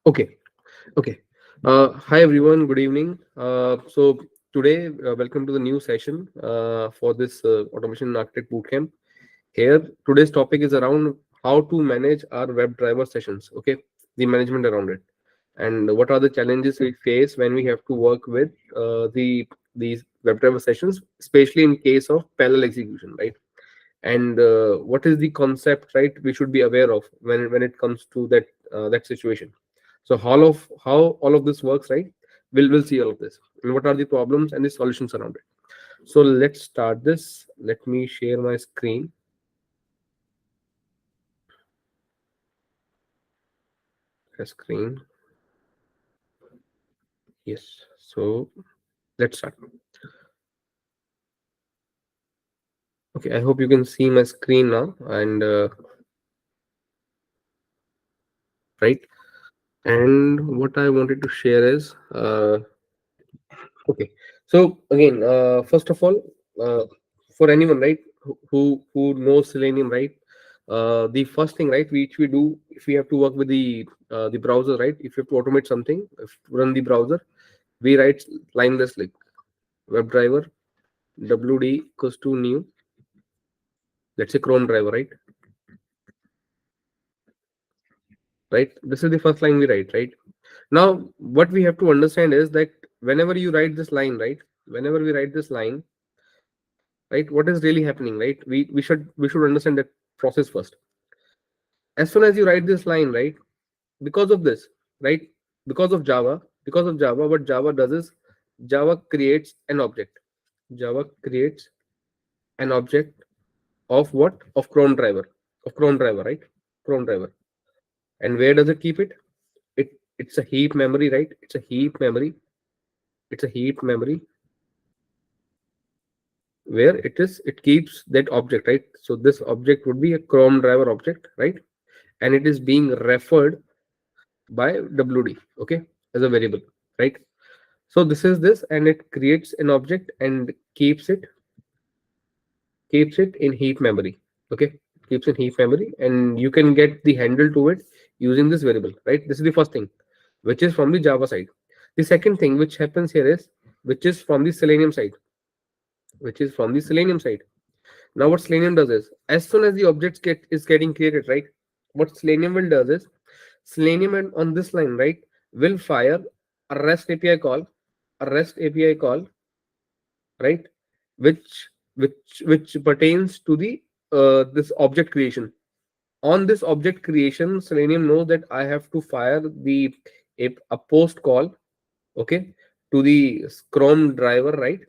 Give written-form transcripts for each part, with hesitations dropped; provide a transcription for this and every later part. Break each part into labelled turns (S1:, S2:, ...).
S1: Okay, okay. Hi everyone, good evening. So today, welcome to the new session for this Automation Architect Bootcamp. Here, today's topic is around how to manage our WebDriver sessions. Okay, the management around it, and what are the challenges we face when we have to work with these WebDriver sessions, especially in case of parallel execution, right? And what is the concept, right? We should be aware of when it comes to that situation. So how all of this works, right? We'll see all of this and what are the problems and the solutions around it. So let's start this. Let me share my screen. A screen. Yes. So let's start. Okay, I hope you can see my screen now, and right. And what I wanted to share is okay. So again, first of all, for anyone, right, who knows Selenium, right, the first thing, right, which we do if we have to work with the browser, right, if you have to automate something, if run the browser, we write line this like WebDriver wd equals to new, let's say Chrome driver, right, right. This is the first line we write, right. Now, what we have to understand is that whenever you write this line, right, whenever we write this line, right, what is really happening, right? We should understand that process first. As soon as you write this line, right, because of this, right, because of java, what java does is java creates an object. Java creates an object of what? Of chrome driver. Of chrome driver, right? Chrome driver. And where does it keep it? It's a heap memory, right? It's a heap memory. It's a heap memory where it keeps that object, right? So this object would be a chrome driver object, right? And it is being referred by wd, okay, as a variable, right? So this is this, and it creates an object and keeps it in heap memory, okay, keeps in heap memory, and you can get the handle to it using this variable, right? This is the first thing, which is from the java side. The second thing which happens here is, which is from the selenium side, which is from the selenium side. Now what selenium does is, as soon as the object is getting created, right, what selenium will does is, selenium and on this line, right, will fire a rest api call, a rest api call, right, which pertains to the this object creation. On this object creation, selenium knows that I have to fire a post call, okay, to the chrome driver, right,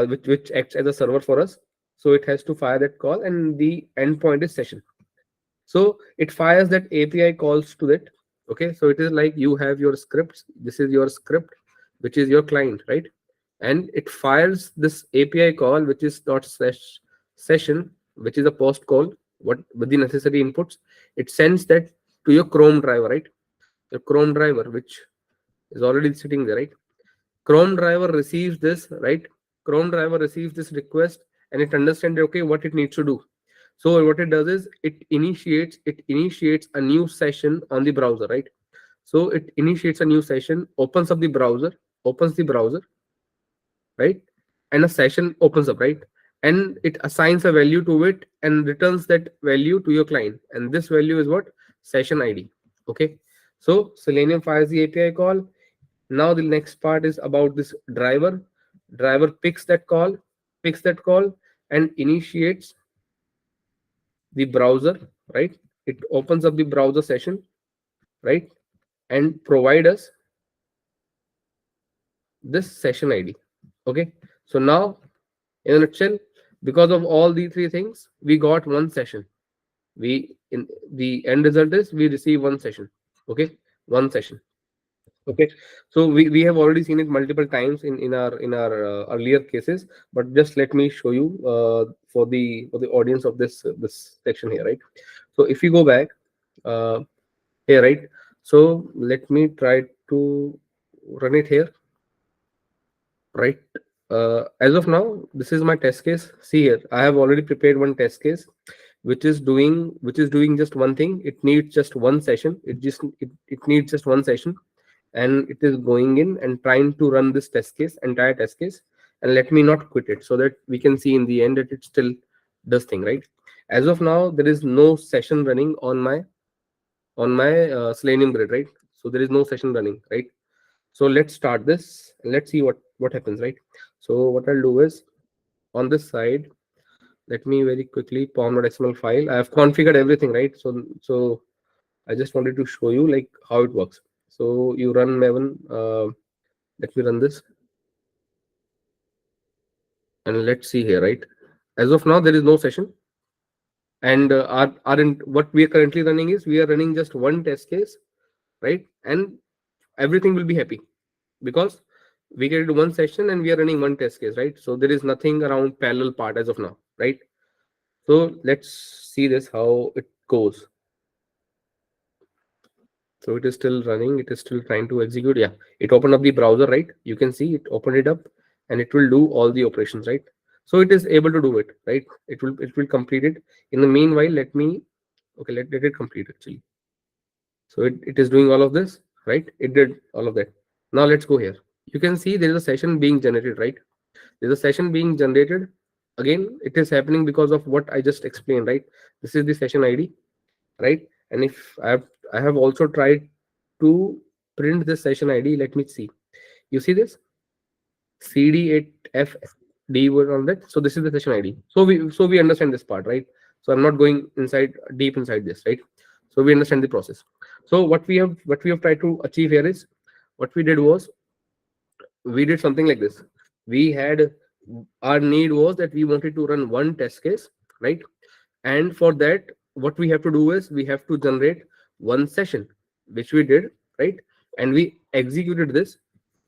S1: which acts as a server for us. So it has to fire that call, and the endpoint is session. So it fires that api calls to that. Okay, so it is like you have your scripts. This is your script, which is your client, right? And it fires this api call, which is dot slash session, which is a post call, what with the necessary inputs. It sends that to your chrome driver, right? Your chrome driver, which is already sitting there, right? Chrome driver receives this, right? Chrome driver receives this request, and it understands, okay, what it needs to do. So what it does is it initiates a new session on the browser, right? So it initiates a new session, opens the browser, right? And a session opens up, right? And it assigns a value to it and returns that value to your client. And this value is what? Session ID. Okay. So Selenium fires the API call. Now the next part is about this driver. Driver picks that call and initiates the browser, right? It opens up the browser session, right? And provide us this session ID. Okay. So now, in a nutshell, because of all these three things, we got one session. We in the end result is we receive one session. Okay, one session. Okay, so we have already seen it multiple times in our earlier cases, but just let me show you for the audience of this section here, right? So if you go back here, right, so let me try to run it here, right? As of now, this is my test case. See here, I have already prepared one test case which is doing just one thing. It needs just one session. It needs just one session, and it is going in and trying to run this entire test case, and let me not quit it, so that we can see in the end that it still does thing, right? As of now, there is no session running on my Selenium grid, right? So there is no session running, right? So let's start this and let's see what happens, right? So what I'll do is, on this side, let me very quickly pom.xml file. I have configured everything, right? So I just wanted to show you like how it works. So you run Maven. Let me run this, and let's see here, right? As of now, there is no session, and what we are currently running is, we are running just one test case, right? And everything will be happy, because we get one session and we are running one test case, right? So there is nothing around parallel part as of now, right? So let's see this how it goes. So it is still running, it is still trying to execute. Yeah, it opened up the browser, right? You can see it opened it up, and it will do all the operations, right? So it is able to do it, right? It will complete it. In the meanwhile, let it complete actually. So it is doing all of this, right? It did all of that. Now let's go here. You can see there is a session being generated, right? There's a session being generated. Again, it is happening because of what I just explained, right? This is the session ID, right? And if I have also tried to print this session ID, let me see. You see this CD8FD word on that. So this is the session ID. So we understand this part, right? So I'm not going deep inside this, right? So we understand the process. So what we have tried to achieve here is, what we did was, we did something like this. We had, our need was that we wanted to run one test case, right? And for that, what we have to do is, we have to generate one session, which we did, right? And we executed this,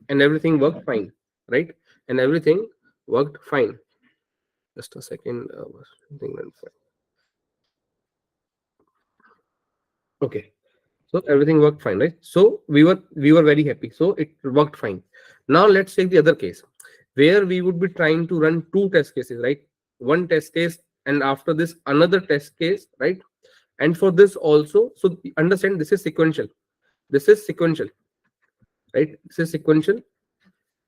S1: and everything worked fine, right? And everything worked fine. Just a second. Something went fine. Okay. So everything worked fine, right? So we were very happy. So it worked fine. Now let's take the other case, where we would be trying to run two test cases, right? One test case, and after this another test case, right? And for this also, so understand, this is sequential. This is sequential, right? This is sequential.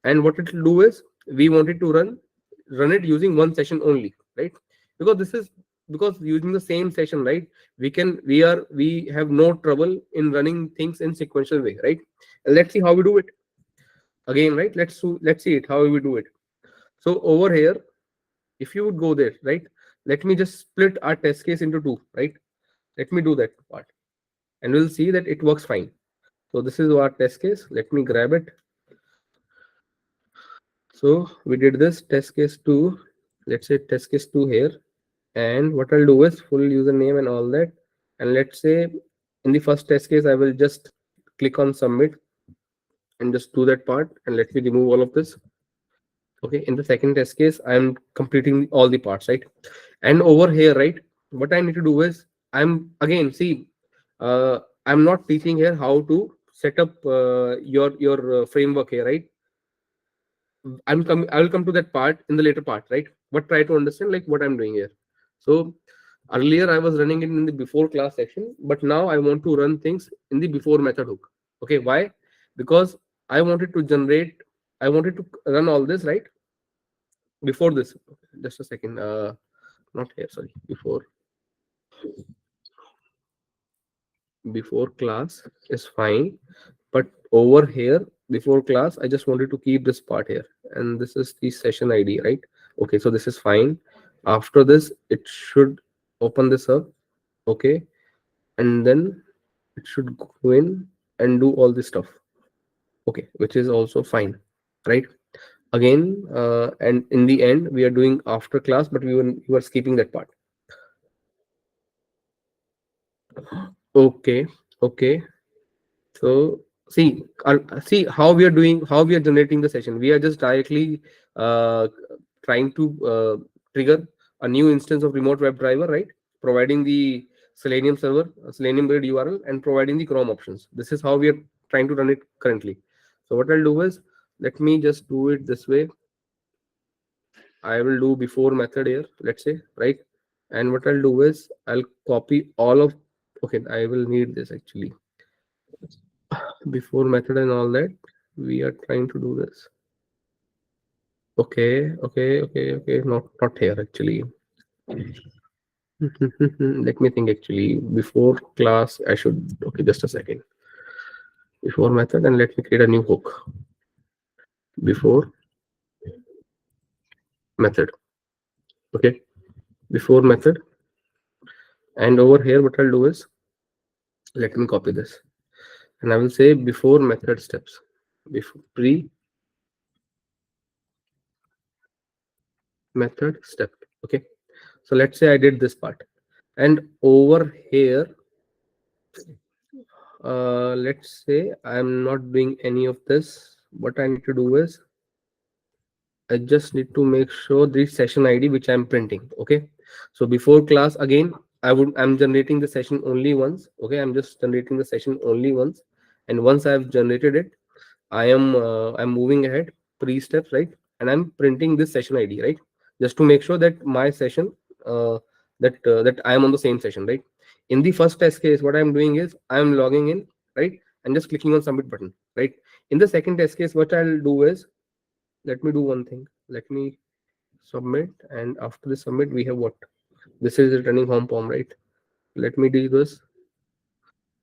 S1: And what it will do is, we wanted to run it using one session only, right? Because using the same session, right, we have no trouble in running things in sequential way, right? And let's see how we do it again, right? Let's see it how we do it. So over here, if you would go there, right, let me just split our test case into two, right? Let me do that part, and we'll see that it works fine. So this is our test case. Let me grab it. So we did this test case 2. Let's say test case 2 here. And what I'll do is, full username and all that. And let's say in the first test case, I will just click on submit and just do that part. And let me remove all of this. Okay. In the second test case, I'm completing all the parts, right? And over here, right, what I need to do is, I'm again, see, I'm not teaching here how to set up your framework here, right? I will come to that part in the later part, right? But try to understand like what I'm doing here. So earlier I was running it in the before class section, but now I want to run things in the before method hook. Okay, why? Because I wanted to generate, I wanted to run all this, right, before this. Just a second. Not here, sorry. Before class is fine, but over here, before class, I just wanted to keep this part here, and this is the session ID, right? Okay, so this is fine. After this, it should open this up. Okay, and then it should go in and do all this stuff. Okay, which is also fine, right? Again, and in the end, we are doing after class, but we were skipping that part. Okay, okay. So see how we are doing, how we are generating the session. We are just directly trying to trigger a new instance of remote WebDriver, right? Providing the Selenium server, Selenium grid URL, and providing the Chrome options. This is how we are trying to run it currently. So what I'll do is, let me just do it this way. I will do before method here, let's say, right? And what I'll do is I'll copy all of, okay, I will need this actually. Before method and all that, we are trying to do this. Okay. Not here actually. Let me think actually. Before class, I should, okay, just a second. Before method, and let me create a new hook. Before method. Okay. Before method. And over here, what I'll do is, let me copy this. And I will say before method steps. Before pre method step. Okay. So let's say I did this part. And over here, let's say I'm not doing any of this. What I need to do is I just need to make sure the session ID which I'm printing. Okay. So before class again, I'm generating the session only once. Okay. I'm just generating the session only once. And once I've generated it, I'm moving ahead pre-steps, right? And I'm printing this session ID, right? Just to make sure that my session that I am on the same session, right? In the first test case, what I'm doing is I'm logging in, right? And just clicking on submit button, right? In the second test case, what I'll do is, let me do one thing. Let me submit, and after the submit, we have what? This is returning home form, right? Let me do this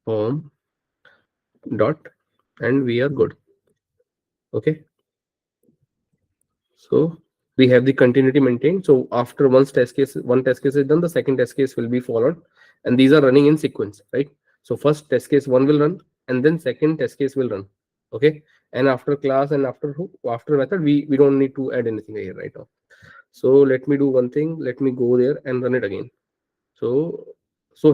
S1: home dot, and we are good. Okay. So we have the continuity maintained. So after one test case is done, the second test case will be followed, and these are running in sequence, right? So first test case one will run, and then second test case will run. Okay. And after class and after method, we don't need to add anything here right now. So let me do one thing. Let me go there and run it again. So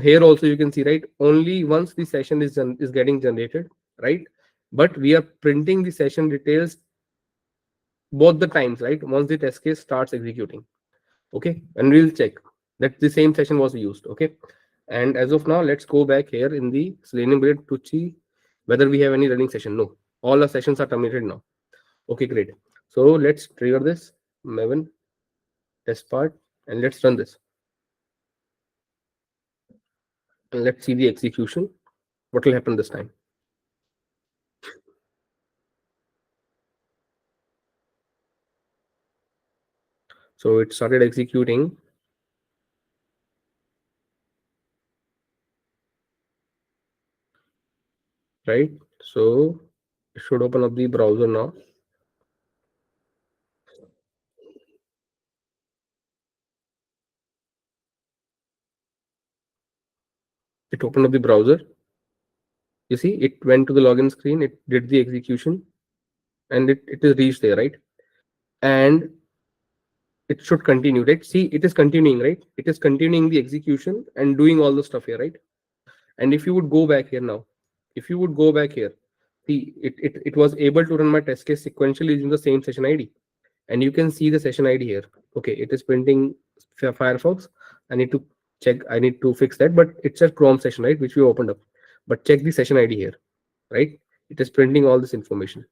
S1: here also you can see, right? Only once the session is getting generated, right? But we are printing the session details both the times, right? Once the test case starts executing. Okay. And we'll check that the same session was used. Okay. And as of now, let's go back here in the Selenium build to see whether we have any running session. No, all our sessions are terminated now. Okay, great. So let's trigger this Maven test part and let's run this. And let's see the execution. What will happen this time? So it started executing. Right. So it should open up the browser now. It opened up the browser. You see, it went to the login screen, it did the execution, and it is reached there, right? And it should continue, right? See, it is continuing, right? It is continuing the execution and doing all the stuff here, right? And if you would go back here now, if you would go back here, see, it was able to run my test case sequentially using the same session ID. And you can see the session ID here. Okay, it is printing Firefox. I need to check, I need to fix that, but it's a Chrome session, right? Which we opened up. But check the session ID here, right? It is printing all this information.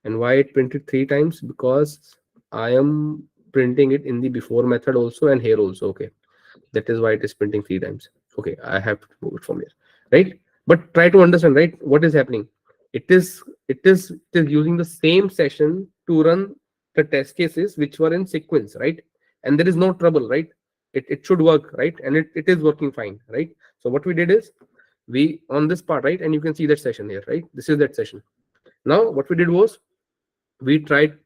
S1: And why it printed 3 times? Because I am printing it in the before method also and here also. Okay, that is why it is printing 3 times. Okay, I have to move it from here, right? But try to understand, right, what is happening. It is using the same session to run the test cases which were in sequence, right? And there is no trouble, right? It should work, right? And it is working fine, right? So what we did is, we on this part, right? And you can see that session here, right? This is that session. Now what we did was, we tried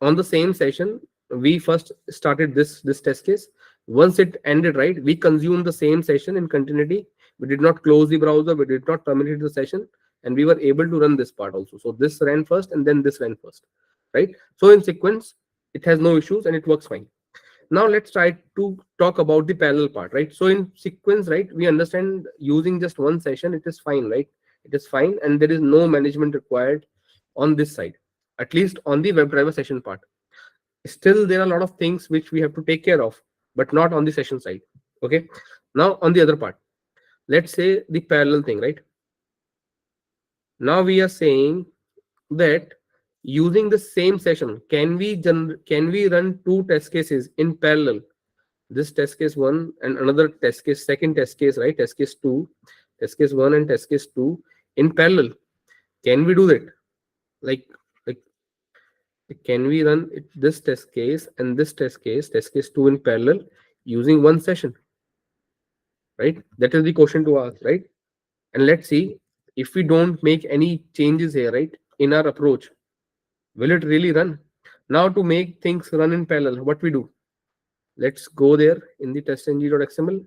S1: on the same session, we first started this test case. Once it ended, right, we consumed the same session in continuity. We did not close the browser, we did not terminate the session, and we were able to run this part also. So this ran first and then this ran first, right? So in sequence, it has no issues and it works fine. Now let's try to talk about the parallel part, right? So in sequence, right, we understand using just one session, it is fine, right? It is fine, and there is no management required on this side, at least on the WebDriver session part. Still, there are a lot of things which we have to take care of, but not on the session side. Okay. Now on the other part, let's say the parallel thing, right? Now we are saying that using the same session, can we run 2 test cases in parallel this test case 1 and another test case, second test case, right? Test case 2, test case 1 and test case 2 in parallel. Can we do that? Like, like can we run this test case and this test case 2 in parallel using one session, right? That is the question to ask, right? And let's see, if we don't make any changes here, right, in our approach, will it really run? Now, to make things run in parallel, what we do? Let's go there in the testng.xml.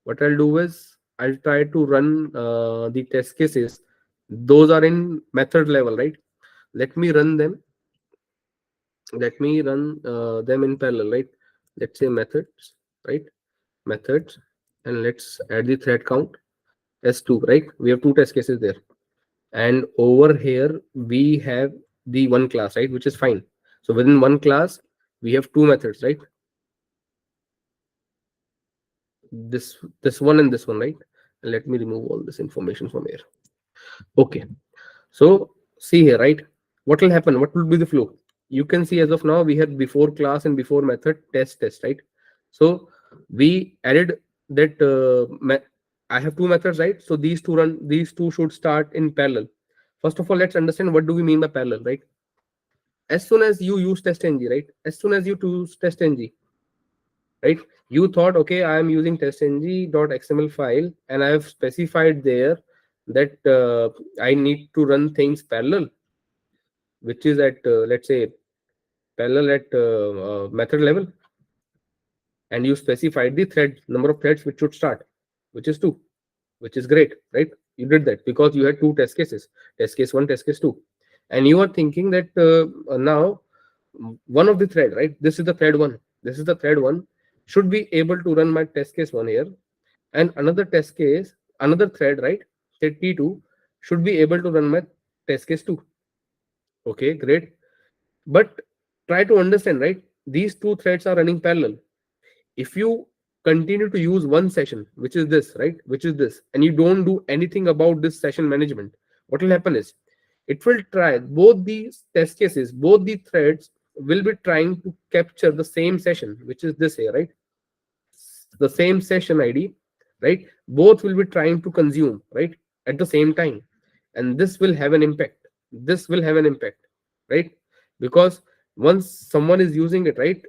S1: What I'll do is I'll try to run the test cases. Those are in method level, right? Let me run them. Let me run them in parallel, right? Let's say methods, right? Methods, and let's add the thread count as 2, right? We have 2 test cases there, and over here we have the one class, right, which is fine. So within one class we have 2 methods, right? This one and this one, right? And let me remove all this information from here. Okay, so see here, right? What will happen? What will be the flow? You can see as of now we have before class and before method test, right? So we added that I have 2 methods, right? So these two should start in parallel. First of all, let's understand what do we mean by parallel, right? As soon as you use testng, right? As soon as you use testng, right? You thought, okay, I am using testng.xml file, and I have specified there that I need to run things parallel, which is at let's say parallel at method level, and you specified the thread number of threads which should start, which is 2, which is great, right? You did that because you had 2 test cases, test case 1, test case 2, and you are thinking that now one of the thread, right? This is the thread 1. This is the thread 1 should be able to run my test case 1 here, and another test case, another thread, right? Thread T2 should be able to run my test case 2. Okay, great. But try to understand, right? These 2 threads are running parallel. If you continue to use one session, which is this, right, which is this, and you don't do anything about this session management, what will happen is it will try both these test cases, both the threads will be trying to capture the same session, which is this here, right? The same session id, right? Both will be trying to consume, right, at the same time, and this will have an impact. This will have an impact, right? Because once someone is using it, right,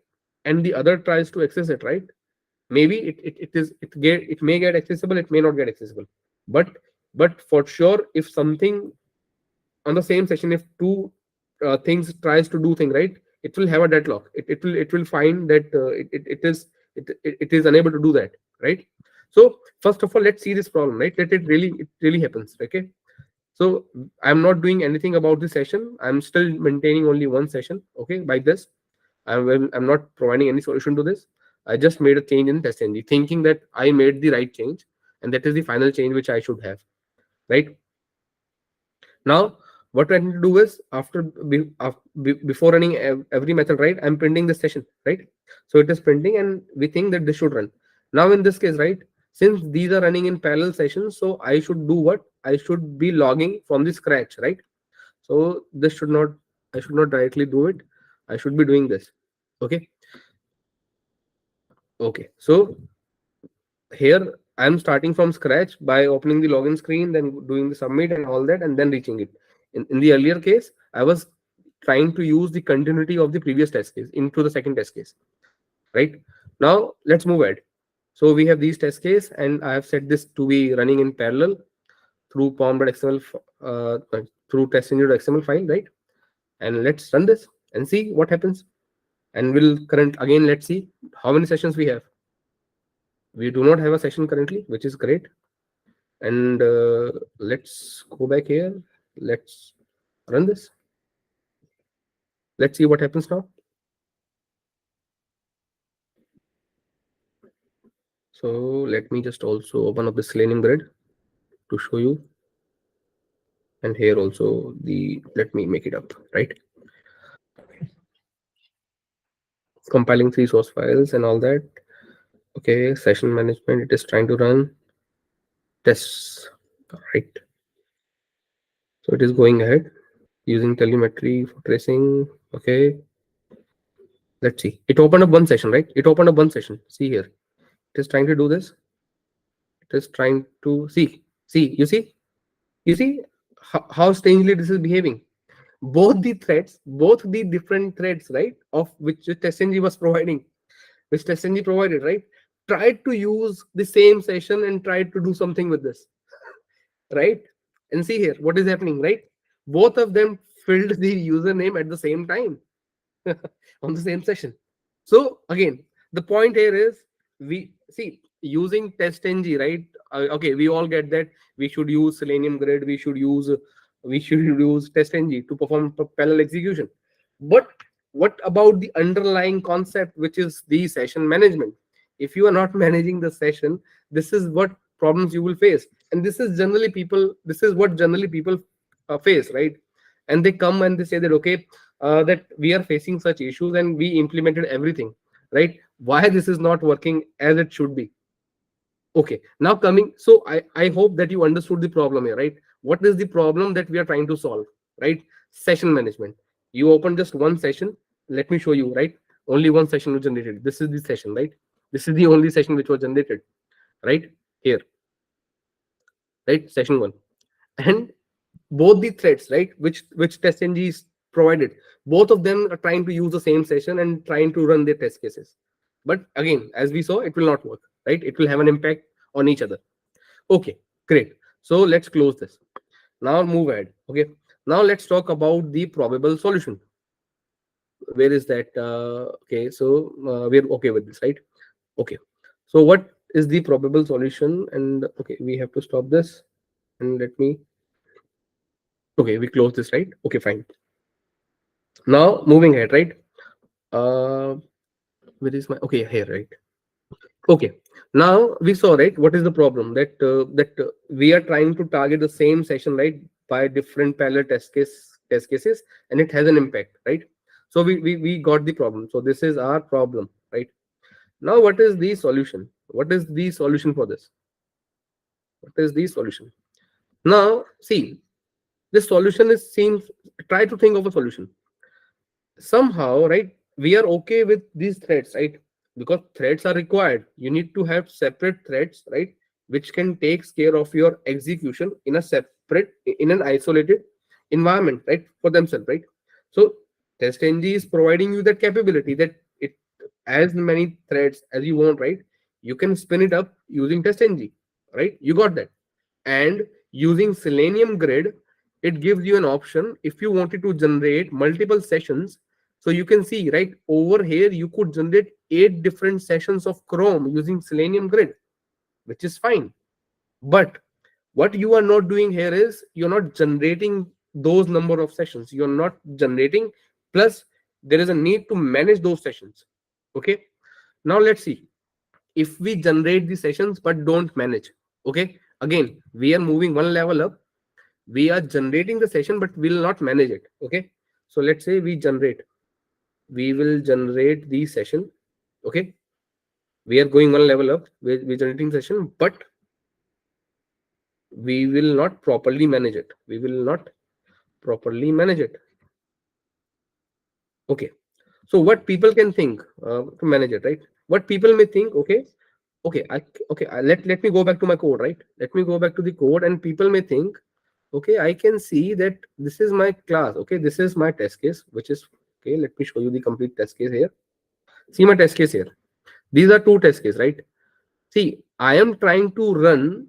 S1: and the other tries to access it, right, maybe it may get accessible, it may not get accessible, but for sure, if something on the same session, if 2 things tries to do thing, right, it will have a deadlock. It will find that it is unable to do that, right? So first of all, let's see this problem, right, that it really happens. Okay, so I'm not doing anything about this session, I'm still maintaining only one session. Okay, by this I'm not providing any solution to this. I just made a change in testng, thinking that I made the right change, and that is the final change which I should have, right? Now, what I need to do is before running every method, right, I'm printing this session, right? So it is printing, and we think that this should run. Now, in this case, right, since these are running in parallel sessions, so I should do what? I should be logging from the scratch, right? So this should not, I should not directly do it. I should be doing this. Okay. Okay. So here I'm starting from scratch by opening the login screen, then doing the submit and all that, and then reaching it. In the earlier case, I was trying to use the continuity of the previous test case into the second test case, right? Now let's move ahead. So we have these test case, and I have set this to be running in parallel through pom.xml, through testng.xml file, right? And let's run this and see what happens. And we'll current again, let's see how many sessions we have. We do not have a session currently, which is great. And let's go back here. Let's run this. Let's see what happens now. So let me just also open up the Selenium grid to show you. And here also let me make it up, right? Compiling 3 source files and all that. Okay, session management, it is trying to run tests, right? So it is going ahead using telemetry for tracing. Okay, Let's see. It opened up one session, right? It opened up one session. See here. It is trying to do this. It is trying to see. See, you see? You see how strangely this is behaving. Both the threads, both the different threads, right, of which TestNG was providing, which TestNG provided, right, tried to use the same session and tried to do something with this, right? And see here, what is happening, right? Both of them filled the username at the same time on the same session. So again, the point here is we see using TestNG, right? Okay, we all get that we should use Selenium Grid, we should use TestNG to perform parallel execution. But what about the underlying concept, which is the session management? If you are not managing the session, this is what problems you will face, and this is what generally people face, right? And they come and they say that, okay, that we are facing such issues and we implemented everything, right? Why this is not working as it should be? Okay, now coming, so I hope that you understood the problem here, right? What is the problem that we are trying to solve, right? Session management. You open just one session. Let me show you, right? Only one session was generated. This is the session, right? This is the only session which was generated, right? Here, right? Session one. And both the threads, right, which TestNG is provided, both of them are trying to use the same session and trying to run their test cases. But again, as we saw, it will not work, right? It will have an impact on each other. Okay, great. So let's close this. Now move ahead. Okay, now let's talk about the probable solution. Where is that? Okay, so we're okay with this, right? Okay, so what is the probable solution? And okay, we have to stop this, and let me, okay, we close this, right? Okay, fine. Now moving ahead, right? uh where is my, okay, here, right? Okay, now we saw, right, what is the problem, that we are trying to target the same session, right, by different parallel test cases, and it has an impact, right? So we got the problem. So this is our problem, right? Now what is the solution? What is the solution for this? What is the solution? Now see, the solution is, seems, try to think of a solution somehow, right? We are okay with these threads, right? Because threads are required. You need to have separate threads, right, which can take care of your execution in a separate, in an isolated environment, right, for themselves, right? So TestNG is providing you that capability, that it, as many threads as you want, right, you can spin it up using TestNG, right? You got that. And using Selenium Grid, it gives you an option if you wanted to generate multiple sessions. So you can see, right, over here you could generate 8 different sessions of Chrome using Selenium Grid, which is fine. But what you are not doing here is you're not generating those number of sessions. You're not generating, plus there is a need to manage those sessions. Okay, now let's see, if we generate the sessions but don't manage. Okay, again, we are moving one level up. We are generating the session but will not manage it. Okay, so let's say we will generate the session. Okay, we are going one level up. We're generating session, but we will not properly manage it. We will not properly manage it. Okay, so what people can think, to manage it, right? What people may think, okay, let me go back to my code, right? Let me go back to the code, and people may think, okay, I can see that this is my class. Okay, this is my test case, which is, okay, let me show you the complete test case here. See my test case here. These are two test cases, right? See, I am trying to run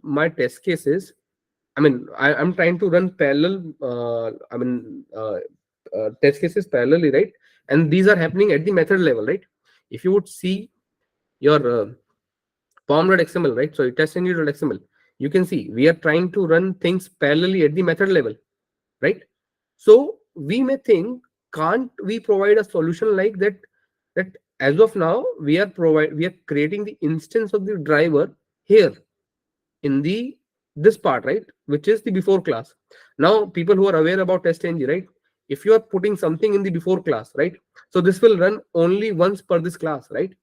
S1: my test cases. I'm trying to run parallel, test cases parallelly, right? And these are happening at the method level, right? If you would see your pom.xml, right? So testng.xml, you can see we are trying to run things parallelly at the method level, right? So we may think, can't we provide a solution like that? That as of now we are creating the instance of the driver here in the this part, right, which is the before class. Now people who are aware about TestNG, right, if you are putting something in the before class, right, so this will run only once per this class, right.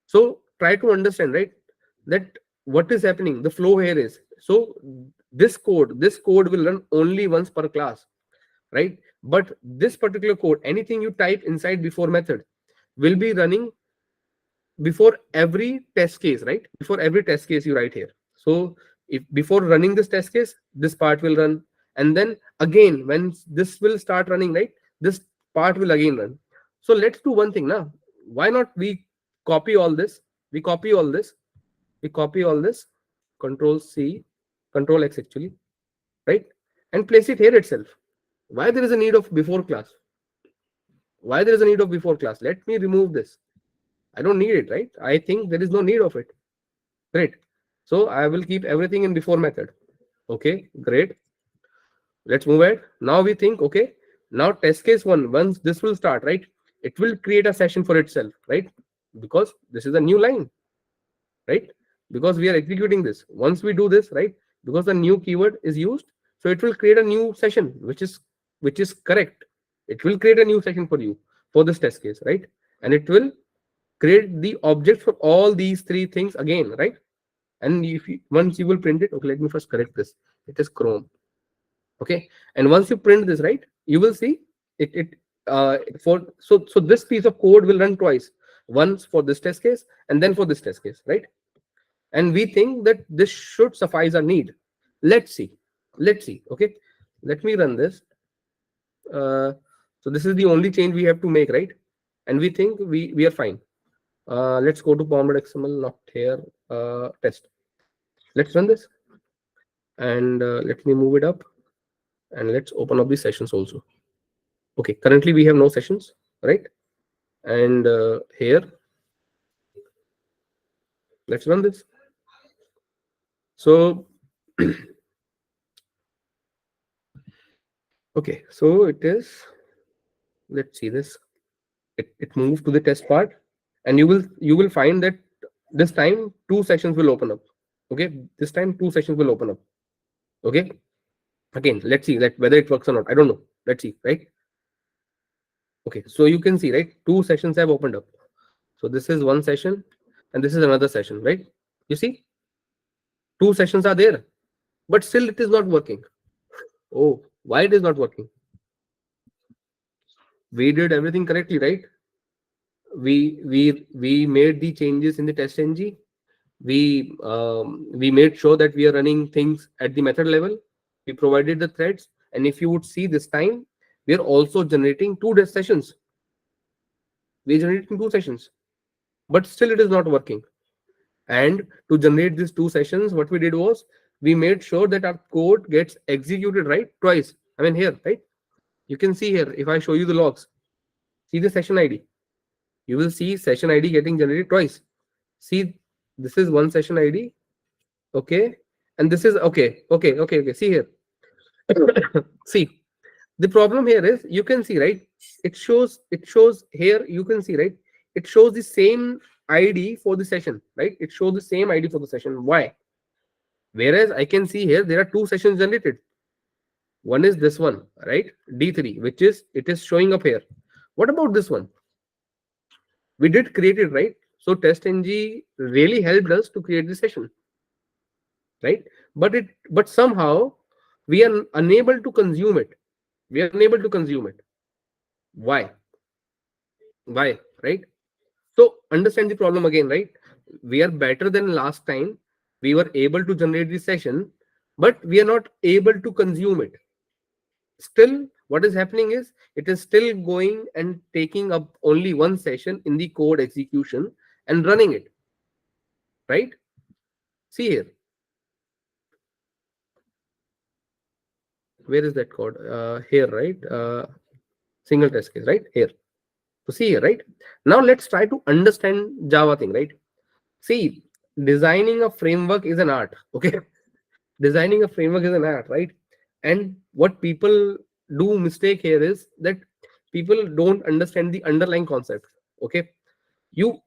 S1: So try to understand, right, that what is happening, the flow here is, so this code will run only once per class, right? But this particular code, anything you type inside before method, will be running before every test case, right? Before every test case you write here. So if before running this test case, this part will run, and then again when this will start running, right, this part will again run. So let's do one thing now. Why not we copy all this? We copy all this. We copy all this. Control C, Control X actually, right? And place it here itself. Why there is a need of before class? Why there is a need of before class? Let me remove this. I don't need it, right? I think there is no need of it. Great. So I will keep everything in before method. Okay, great. Let's move ahead. Now we think, okay, now test case one, once this will start, right? It will create a session for itself, right? Because this is a new line, right? Because we are executing this. Once we do this, right? Because the new keyword is used, so it will create a new session, which is correct. It will create a new session for you for this test case, right? And it will create the object for all these three things again, right? And if you, once you will print it, okay, let me first correct this. It is Chrome, okay. And once you print this, right, you will see it for so this piece of code will run twice, once for this test case and then for this test case, right? And we think that this should suffice our need. Let's see. Let's see. Okay, let me run this. So this is the only change we have to make, right? And we think we are fine. Let's go to pom.xml, not here. Test. Let's run this, and let me move it up, and let's open up the sessions also. Okay, currently we have no sessions, right? And here, let's run this. So okay, so it is, let's see this. It moved to the test part, and you will find that this time two sessions will open up. Okay, this time two sessions will open up. Okay, again, let's see that whether it works or not. I don't know. Let's see, right? Okay, so you can see, right, two sessions have opened up. So this is one session and this is another session, right? You see, two sessions are there, but still it is not working. Oh, why it is not working? We did everything correctly, right? We made the changes in the test ng. We made sure that we are running things at the method level. We provided the threads, and if you would see this time, we are also generating two test sessions. We're generating two sessions, but still it is not working. And to generate these two sessions, what we did was we made sure that our code gets executed, right, twice. I mean here, right? You can see here, if I show you the logs, see the session ID. You will see session ID getting generated twice. See, this is one session ID, okay, and this is okay. See here. See, the problem here is, you can see, right, it shows here, you can see, right, it shows the same ID for the session, right? It shows the same ID for the session. Why? Whereas I can see here there are two sessions generated. One is this one, right, D3, which is, it is showing up here. What about this one? We did create it, right? So test ng really helped us to create the session, right? But somehow we are unable to consume it. We are unable to consume it. Why? Right? So understand the problem again, right? We are better than last time. We were able to generate the session, but we are not able to consume it. Still, what is happening is, it is still going and taking up only one session in the code execution and running it, right? See here. Where is that code? Here, right? Single test case, right? Here. So see here, right? Now let's try to understand Java thing, right? See, designing a framework is an art, okay? Designing a framework is an art, right? And what people do mistake here is that people don't understand the underlying concept, okay? You,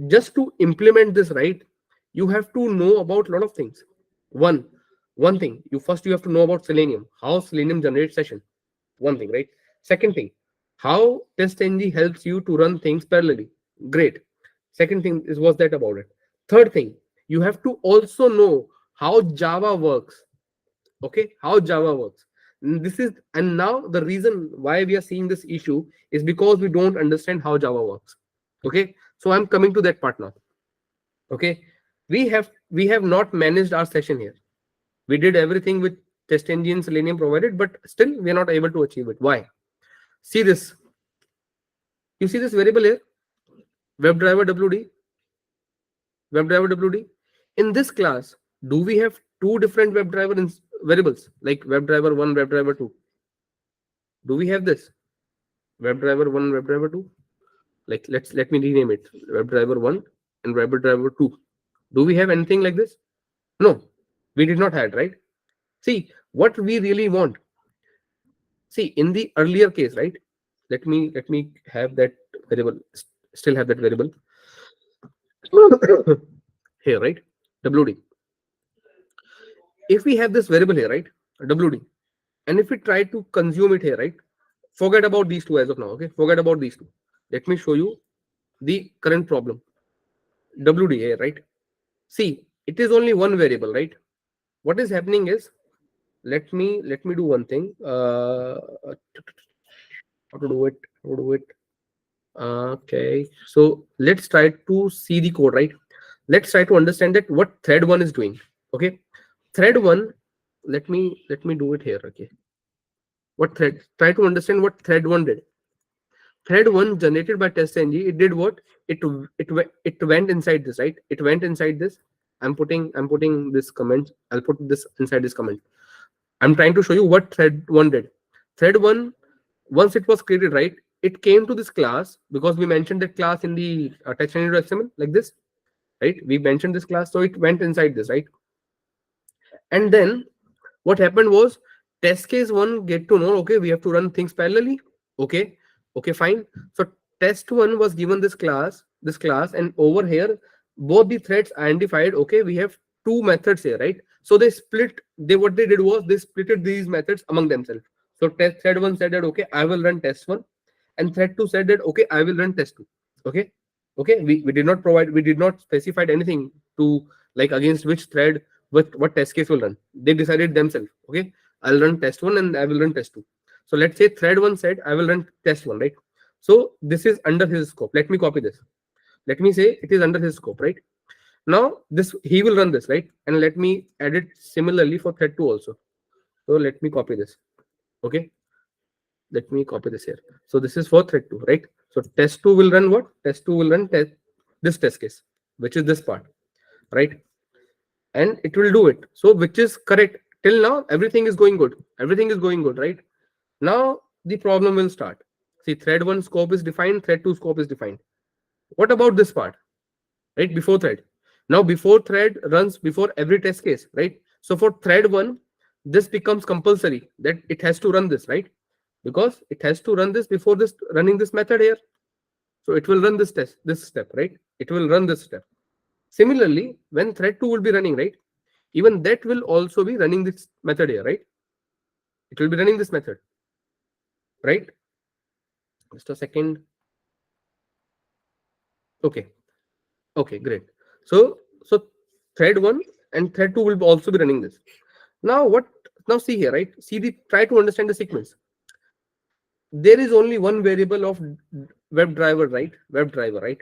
S1: just to implement this, right, you have to know about a lot of things. One thing, you have to know about Selenium, how Selenium generates session. One thing, right? Second thing, how TestNG helps you to run things parallelly. Great. Second thing is, was that about it. Third thing, you have to also know how Java works. Okay, how Java works. And now the reason why we are seeing this issue is because we don't understand how Java works. Okay, so I'm coming to that part now. Okay, we have not managed our session here. We did everything with test engine Selenium provided, but still we are not able to achieve it. Why? See this. You see this variable here, WebDriver WD, WebDriver WD. In this class, do we have two different WebDriver variables like WebDriver 1, WebDriver 2? Do we have this? WebDriver 1, WebDriver 2? Like let me rename it. WebDriver 1 and WebDriver 2. Do we have anything like this? No, we did not have, right? See, what we really want. See, in the earlier case, right? Let me have that variable, still have that variable here, right? WD. If we have this variable here, right? WD, and if we try to consume it here, right? Forget about these two as of now, okay? Forget about these two. Let me show you the current problem. WD here, right? See, it is only one variable, right? What is happening is, let me do one thing. How to do it? How to do it? Okay, so let's try to see the code, right? Let's try to understand that what thread one is doing. Okay, thread one. Let me do it here. Okay, what thread? Try to understand what thread one did. Thread one generated by testng. It did what? It went inside this, right? It went inside this. I'm putting this comment. I'll put this inside this comment. I'm trying to show you what thread one did. Thread one, once it was created, right? It came to this class because we mentioned that class in the text.html like this, right? We mentioned this class, so it went inside this, right? And then what happened was test case one get to know, okay, we have to run things parallelly. Okay, fine. So test one was given this class, and over here both the threads identified, okay, we have two methods here, right? So what they did was they splitted these methods among themselves. So thread one said that, okay, I will run test one, and thread two said that, okay, I will run test two. Okay, we did not specify anything to, like, against which thread with what test case will run. They decided themselves. Okay, I'll run test one and I will run test two. So let's say thread one said I will run test one, right? So this is under his scope. Let me copy this. Let me say it is under his scope, right? Now this he will run this, right? And let me add it similarly for thread two also. So let me copy this. Okay, let me copy this here. So this is for thread two, right? So test two will run what? Test two will run this test case, which is this part, right? And it will do it. So which is correct. Till now, everything is going good. Everything is going good, right? Now the problem will start. See, thread one scope is defined, thread two scope is defined. What about this part? Right? Before thread. Now before thread runs before every test case, right? So for thread one, this becomes compulsory that it has to run this, right? Because it has to run this before this running this method here. So it will run this step, right? It will run this step. Similarly, when thread 2 will be running, right? Even that will also be running this method here, right? It will be running this method, right? Just a second. Okay, great. So thread 1 and thread 2 will also be running this. Now see here, right? Try to understand the sequence. There is only one variable of WebDriver, right? WebDriver, right?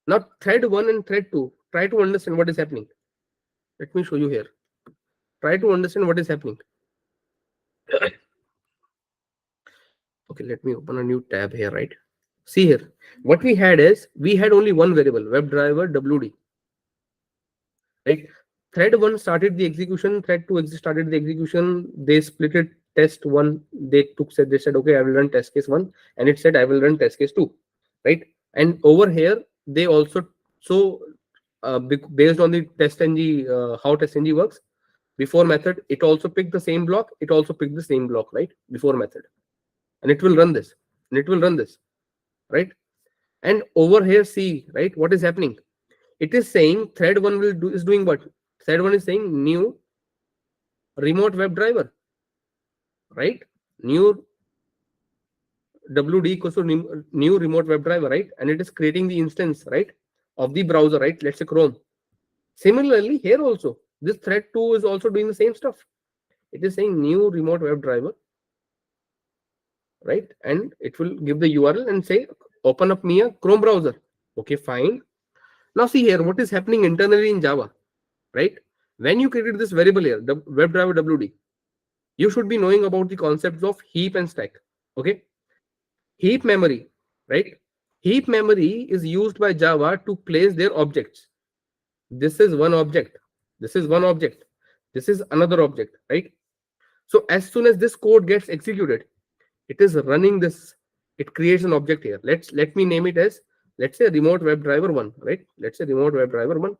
S1: Now thread 1 and thread 2, try to understand what is happening. Let me show you here. Try to understand what is happening. Okay, let me open a new tab here, right? See here, what we had is, we had only one variable, WebDriver WD, right? Thread 1 started the execution, thread 2 started the execution, they split it, test 1, they said, okay, I will run test case 1, and it said I will run test case 2, right? And over here, they also, so based on the testng, how testng works, before method, it also picked the same block, it also picked the same block, right? Before method. And it will run this, and it will run this, right? And over here, see, right, what is happening? It is saying thread 1 is doing what? Thread 1 is saying new remote WebDriver, right? New WD equals to new remote WebDriver, right? And it is creating the instance, right, of the browser, right? Let's say Chrome. Similarly, here also, this thread 2 is also doing the same stuff. It is saying new remote web driver, right? And it will give the URL and say, open up me a Chrome browser. Okay, fine. Now see here, what is happening internally in Java, right? When you created this variable here, the WebDriver WD, you should be knowing about the concepts of heap and stack. Okay, heap memory, right? Heap memory is used by Java to place their objects. This is one object. This is one object. This is another object, right? So as soon as this code gets executed, it is running this. It creates an object here. Let me name it as, let's say, remote WebDriver 1, right? Let's say remote WebDriver 1.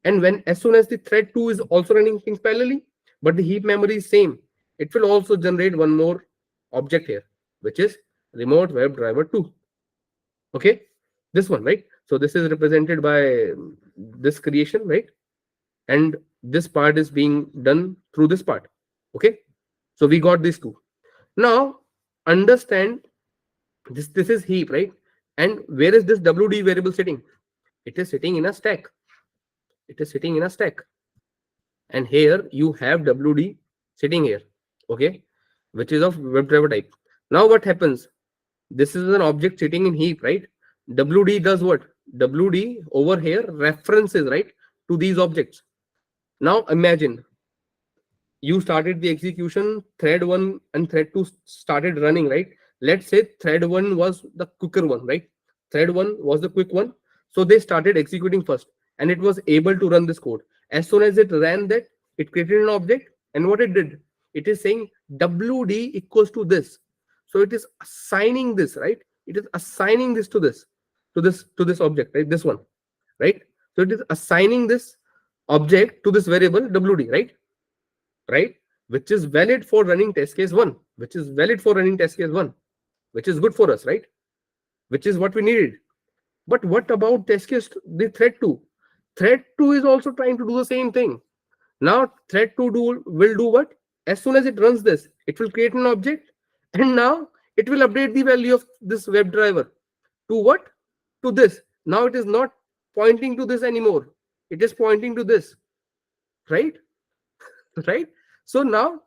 S1: And when as soon as the thread 2 is also running things parallelly, but the heap memory is same, it will also generate one more object here, which is remote WebDriver 2. Okay, this one, right? So this is represented by this creation, right? And this part is being done through this part. Okay, so we got these two. Now understand this. This is heap, right? And where is this WD variable sitting? It is sitting in a stack. It is sitting in a stack. And here you have WD sitting here, okay, which is of WebDriver type. Now what happens? This is an object sitting in heap, right? WD does what? WD over here references, right, to these objects. Now imagine you started the execution, thread 1 and thread 2 started running, right? Let's say thread 1 was the quicker one, right? Thread 1 was the quick one. So they started executing first and it was able to run this code. As soon as it ran that, it created an object, and what it did, it is saying WD equals to this. So it is assigning this, right? It is assigning this to this, to this object, right? This one, right? So it is assigning this object to this variable WD, right? Which is valid for running test case 1, which is valid for running test case 1, which is good for us, right? Which is what we needed. But what about test case, the thread 2? Thread 2 is also trying to do the same thing. Now thread 2 will do what? As soon as it runs this, it will create an object, and now it will update the value of this WebDriver to what? To this. Now it is not pointing to this anymore. It is pointing to this, right? Right? So now,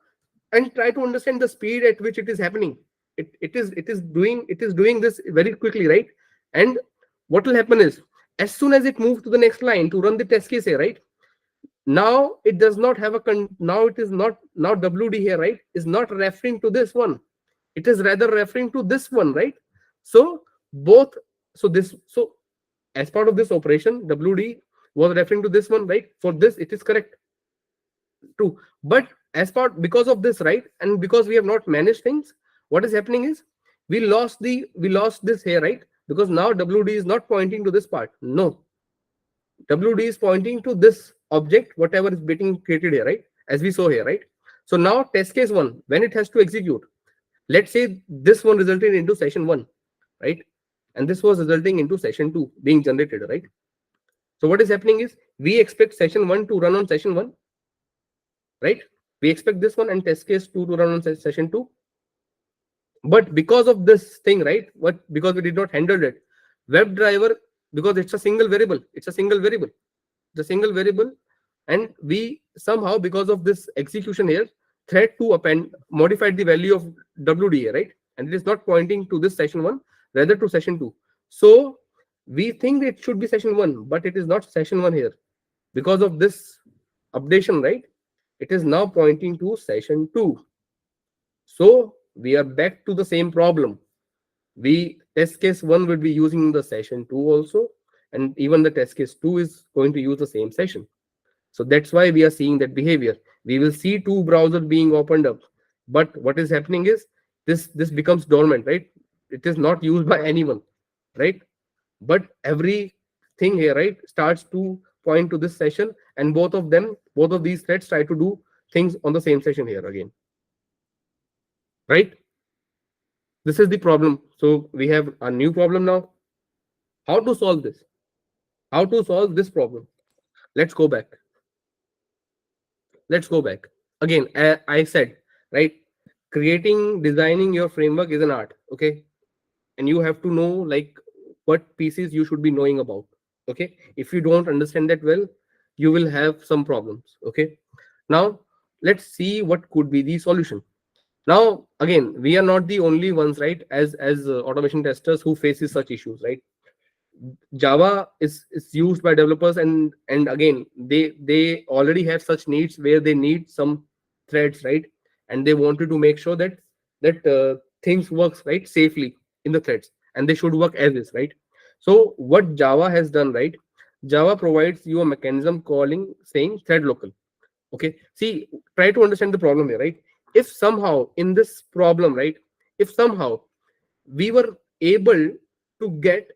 S1: and try to understand the speed at which it is happening. It is doing this very quickly, right? And what will happen is, as soon as it moves to the next line to run the test case here, right? Now it does not have a now it is not, now WD here, right, is not referring to this one. It is rather referring to this one, right? So both, so as part of this operation, WD was referring to this one, right? For this, it is correct, true. But as part, because of this, right, and because we have not managed things, what is happening is we lost this here, right? Because now WD is not pointing to this part. No, WD is pointing to this object, whatever is being created here, right? As we saw here, right? So now test case 1, when it has to execute, let's say this one resulted into session 1, right? And this was resulting into session 2 being generated, right? So what is happening is we expect session 1 to run on session 1, right? We expect this one and test case 2 to run on session 2. But because of this thing, right? Because we did not handle it, WebDriver, because it's a single variable, the single variable, and we somehow, because of this execution here, thread 2 append modified the value of WD, right? And it is not pointing to this session 1, rather to session 2. So we think it should be session 1, but it is not session 1 here. Because of this updation, right, it is now pointing to session 2. So we are back to the same problem. Test case 1 will be using the session 2 also, and even the test case 2 is going to use the same session. So that's why we are seeing that behavior. We will see 2 browsers being opened up, but what is happening is this becomes dormant, right? It is not used by anyone, right? But everything here, right, starts to point to this session, and both of these threads try to do things on the same session here again, right? This is the problem. So we have a new problem now. How to solve this? How to solve this problem? Let's go back. Again, I said, right, designing your framework is an art, okay? And you have to know like what pieces you should be knowing about, okay? If you don't understand that well, you will have some problems, okay? Now let's see what could be the solution. Now again, we are not the only ones, right, as automation testers who faces such issues, right? Java is used by developers, and again, they already have such needs where they need some threads, right? And they wanted to make sure that things works right safely in the threads, and they should work as is, right? So what Java has done, right? Java provides you a mechanism calling saying thread local. Okay, see, try to understand the problem here, right? If somehow in this problem, right, if somehow we were able to get,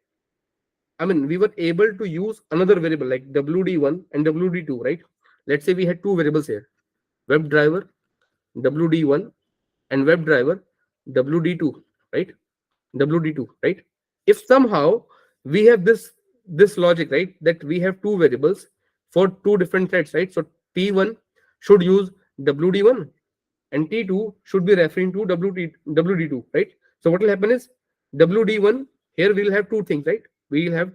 S1: I mean, we were able to use another variable like WD1 and WD2, right? Let's say we had two variables here, WebDriver WD1 and WebDriver WD2, right? WD2, right? If somehow we have this logic, right, that we have two variables for two different threads, right? So T1 should use WD1 and T2 should be referring to WD2, right? So what will happen is WD1 here we'll have two things, right? We will have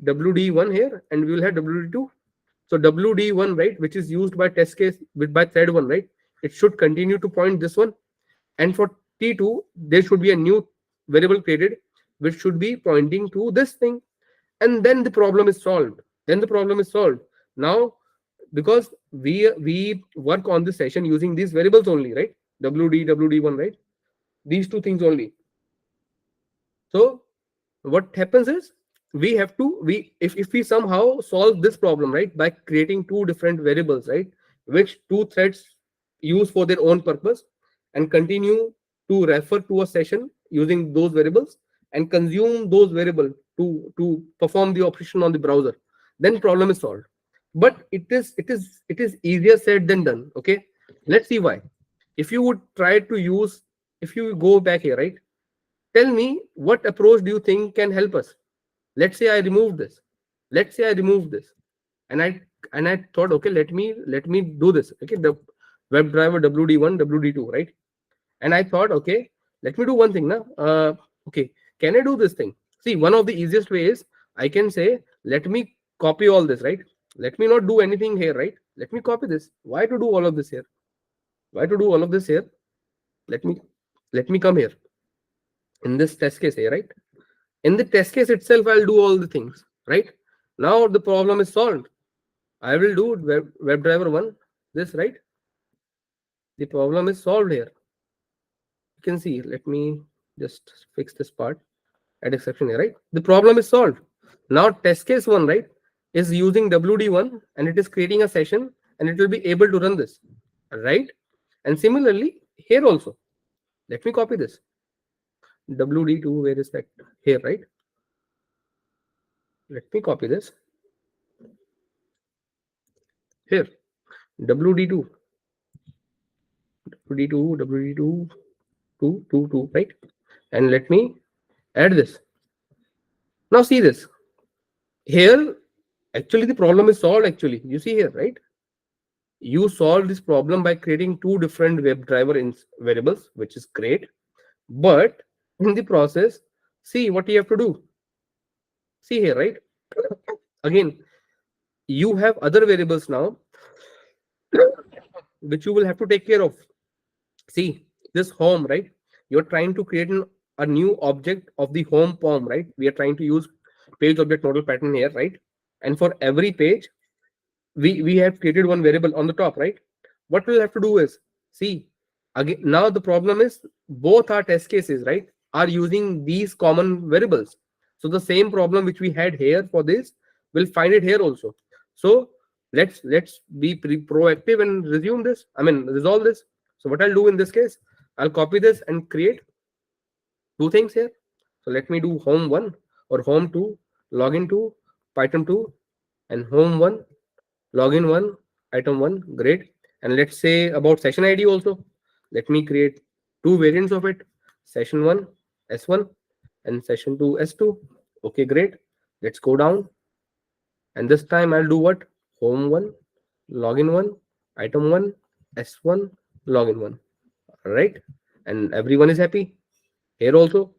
S1: WD1 here and we will have WD2. So WD1, right, which is used by test case with by thread one, right? It should continue to point this one. And for T2, there should be a new variable created which should be pointing to this thing. And then the problem is solved. Then the problem is solved. Now, because we work on this session using these variables only, right? WD1, right? These two things only. So what happens is we have to if we somehow solve this problem, right, by creating two different variables, right, which two threads use for their own purpose and continue to refer to a session using those variables and consume those variables to perform the operation on the browser, then problem is solved. But it is easier said than done. Okay, let's see why. If you would try to use, if you go back here, right, tell me what approach do you think can help us. Let's say I removed this. Let's say I removed this, and I thought, okay, let me do this. Okay, the WebDriver WD1 WD2, right? And I thought, okay, let me do one thing now. Okay, can I do this thing? See, one of the easiest way is I can say, let me copy all this, right? Let me not do anything here, right? Let me copy this. Why to do all of this here? Why to do all of this here? Let me let me come here in this test case here, right? In the test case itself, I'll do all the things, right? Now the problem is solved. I will do WebDriver 1, this, right? The problem is solved here. You can see, let me just fix this part, add exception here, right? The problem is solved. Now test case 1, right, is using WD1 and it is creating a session and it will be able to run this, right? And similarly, here also, let me copy this. WD2, where is that? Here, right? Let me copy this. Here, WD2, WD2, WD2, 2, 2, 2, right? And let me add this. Now see this. Here, actually the problem is solved actually. You see here, right? You solve this problem by creating two different WebDriver variables, which is great. But in the process, see what you have to do. See here, right? Again, you have other variables now, which you will have to take care of. See this home, right? You're trying to create a new object of the home pom, right? We are trying to use page object model pattern here, right? And for every page, we have created one variable on the top, right? What we'll have to do is, see, again, now the problem is both our test cases, right, are using these common variables. So the same problem which we had here for this, we'll find it here also. So let's be proactive and resume this, I mean resolve this. So what I'll do in this case, I'll copy this and create two things here. So let me do home1 or home2, login2, python2, and home1, login1, item1. Great. And let's say about session ID also. Let me create two variants of it, session1 s1 and session2 s2. Okay, great. Let's go down, and this time I'll do what? Home1, login1, item1, s1, login1. All right, and everyone is happy. Here also,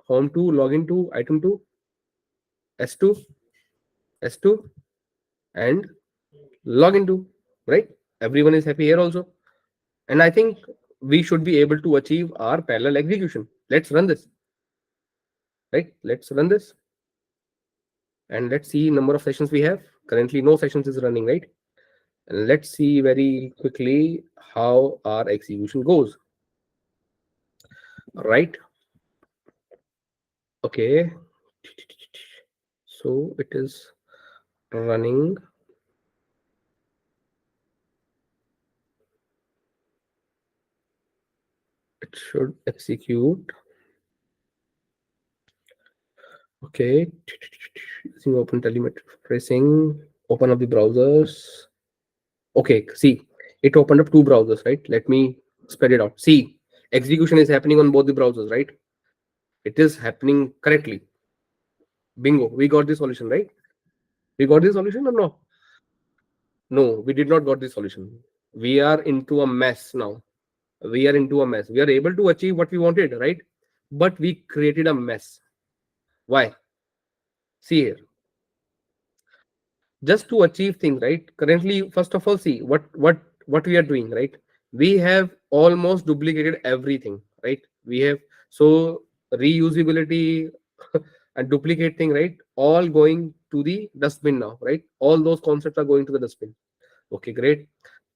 S1: home2, login2, item2, s2, s2, and login2. Right, everyone is happy here also. And I think we should be able to achieve our parallel execution. Let's run this, right? Let's run this, and let's see number of sessions we have. Currently no sessions is running, right? And let's see very quickly how our execution goes, right? Okay, so it is running. It should execute. Okay, using open telemetry tracing, open up the browsers. Okay, see, it opened up two browsers, right? Let me spread it out. See, execution is happening on both the browsers, right? It is happening correctly. Bingo, we got the solution, right? We got the solution or no? No, we did not got the solution. We are into a mess now. We are into a mess. We are able to achieve what we wanted, right? But we created a mess. Why? See here, just to achieve things, right? Currently, first of all, see what we are doing, right? We have almost duplicated everything, right? We have, so reusability and duplicating, right? All going to the dustbin now, right? All those concepts are going to the dustbin. Okay, great.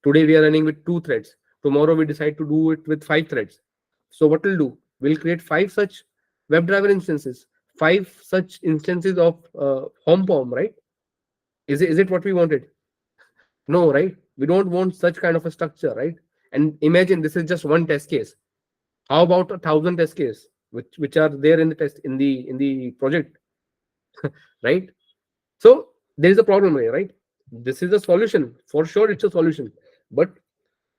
S1: Today we are running with 2 threads. Tomorrow we decide to do it with 5 threads. So what we'll do? We'll create 5 such WebDriver instances, 5 such instances of home POM, right? Is it what we wanted? No, right? We don't want such kind of a structure, right? And imagine this is just one test case. How about 1,000 test case, which are there in the test in the project, right? So there is a problem here, right? This is a solution for sure. It's a solution, but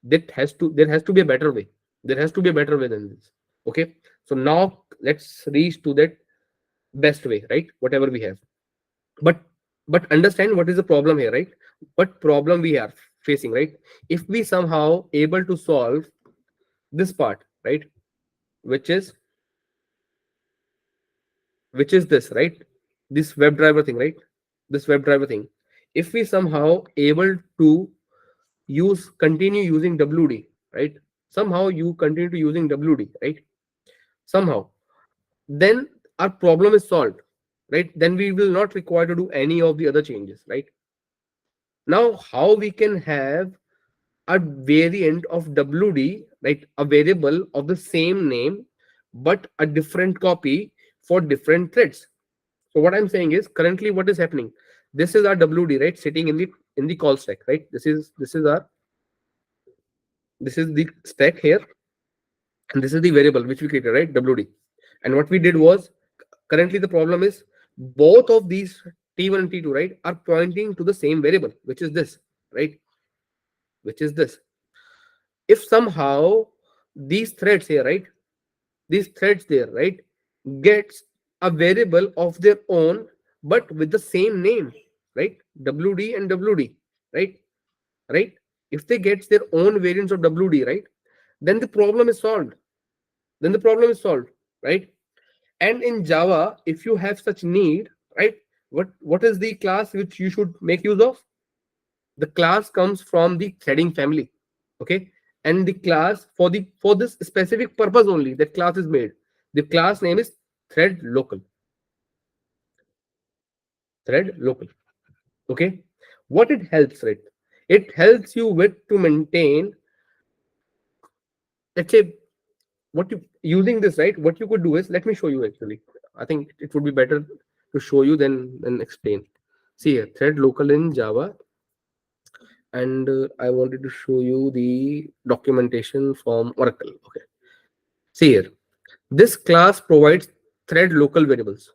S1: there has to be a better way. There has to be a better way than this. Okay. So now let's reach to that best way, right? Whatever we have. But understand what is the problem here, right? What problem we are facing, right? If we somehow able to solve this part, right? Which is this, right? This WebDriver thing, right? This WebDriver thing. If we somehow able to continue using WD, right? Somehow you continue to using WD, right? Somehow, then our problem is solved, right? Then we will not require to do any of the other changes, right? Now, how we can have a variant of WD, right? A variable of the same name, but a different copy for different threads. So what I'm saying is currently what is happening. This is our WD, right? Sitting in the call stack, right? This is the stack here, and this is the variable which we created, right? WD. And what we did was, currently the problem is both of these T1 and T2, right, are pointing to the same variable, which is this, right? Which is this. If somehow these threads here, right, these threads there, right, gets a variable of their own but with the same name, right? WD and WD, right? Right? If they get their own variants of WD, right, then the problem is solved. Then the problem is solved, right? And in Java, if you have such need, right, what is the class which you should make use of? The class comes from the threading family. Okay. And the class for this specific purpose only, that class is made. The class name is ThreadLocal. ThreadLocal. Okay. What it helps, right? It helps you with to maintain, let's say, what you using this, right? What you could do is, let me show you actually. I think it would be better to show you than explain. See here, ThreadLocal in Java, and I wanted to show you the documentation from Oracle. Okay. See here, this class provides ThreadLocal variables.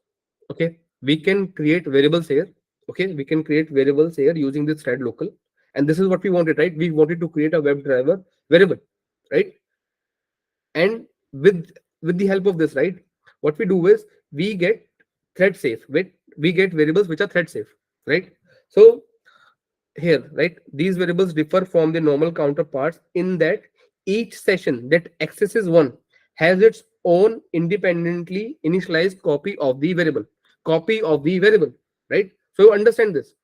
S1: Okay, we can create variables here. Okay, we can create variables here using this ThreadLocal, and this is what we wanted, right? We wanted to create a WebDriver variable, right? And with the help of this, right, what we do is we get thread safe. We get variables which are thread safe, right? So here, right, these variables differ from the normal counterparts in that each session that accesses one has its own independently initialized copy of the variable, right? So you understand this.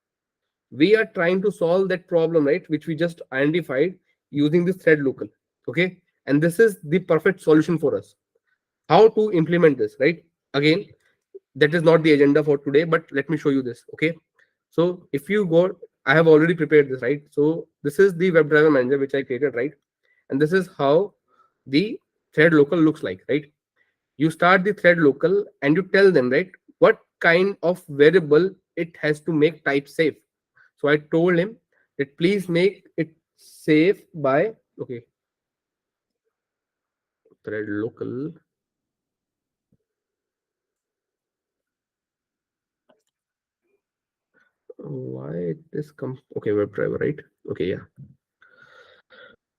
S1: We are trying to solve that problem, right, which we just identified using this thread local. Okay, and this is the perfect solution for us. How to implement this, right? Again, that is not the agenda for today, but let me show you this. Okay, so if you go, I have already prepared this, right? So this is the WebDriver manager which I created, right? And this is how the thread local looks like, right? You start the thread local and you tell them, right, what kind of variable it has to make type safe. So I told him that please make it safe by, okay, thread local. Why this come? Okay, WebDriver, right? Okay, yeah,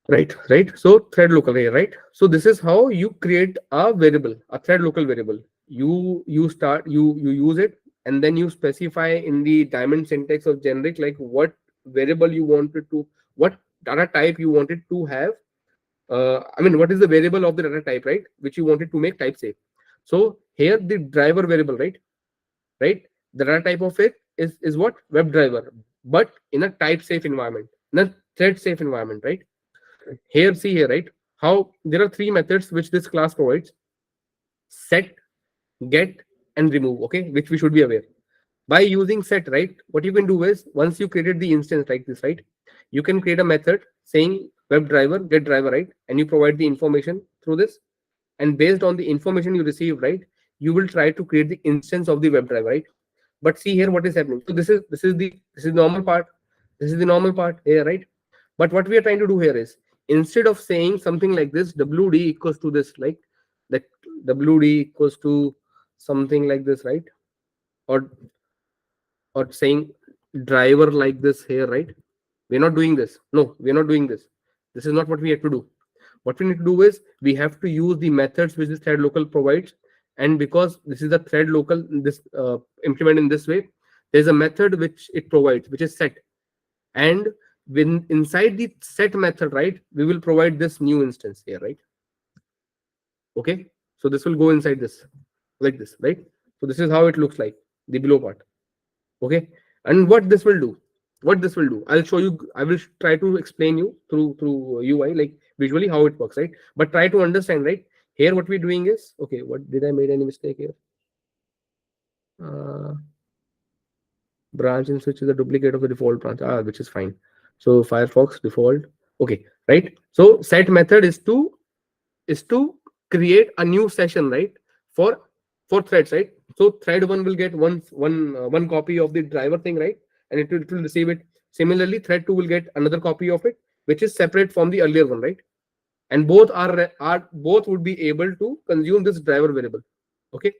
S1: right. So thread local here, right? So this is how you create a variable, a thread local variable. You use it, and then you specify in the diamond syntax of generic, like what variable you wanted to, what data type you wanted to have. I mean, what is the variable of the data type, right? Which you wanted to make type safe. So here the driver variable, right? The data type of it is what? WebDriver, but in a type safe environment, in a thread safe environment, right? Here, see here, right? How there are three methods which this class provides: set, get, and remove. Okay, which we should be aware. By using set, right, what you can do is, once you created the instance like this, right, you can create a method saying WebDriver get driver, right, and you provide the information through this, and based on the information you receive, right, you will try to create the instance of the WebDriver, right? But see here what is happening. So this is normal part. This is the normal part here, right? But what we are trying to do here is, instead of saying something like this, WD equals to this, like that, WD equals to something like this, right? Or saying driver like this here, right? We're not doing this. No, we're not doing this. This is not what we have to do. What we need to do is, we have to use the methods which this thread local provides. And because this is the thread local, this implement in this way, there's a method which it provides, which is set. And when inside the set method, right, we will provide this new instance here, right? Okay, so this will go inside this like this, right? So this is how it looks like, the below part. Okay, and what this will do, I'll show you. I will try to explain you through UI, like visually how it works, right? But try to understand, right? Here what we're doing is, okay, what did I made any mistake here? Branch in switch is a duplicate of the default branch, which is fine. So Firefox default, okay, right? So set method is to create a new session, right? for for threads, right? So thread one will get one copy of the driver thing, right? And it will receive it. Similarly, thread two will get another copy of it, which is separate from the earlier one, right? And both would be able to consume this driver variable. Okay,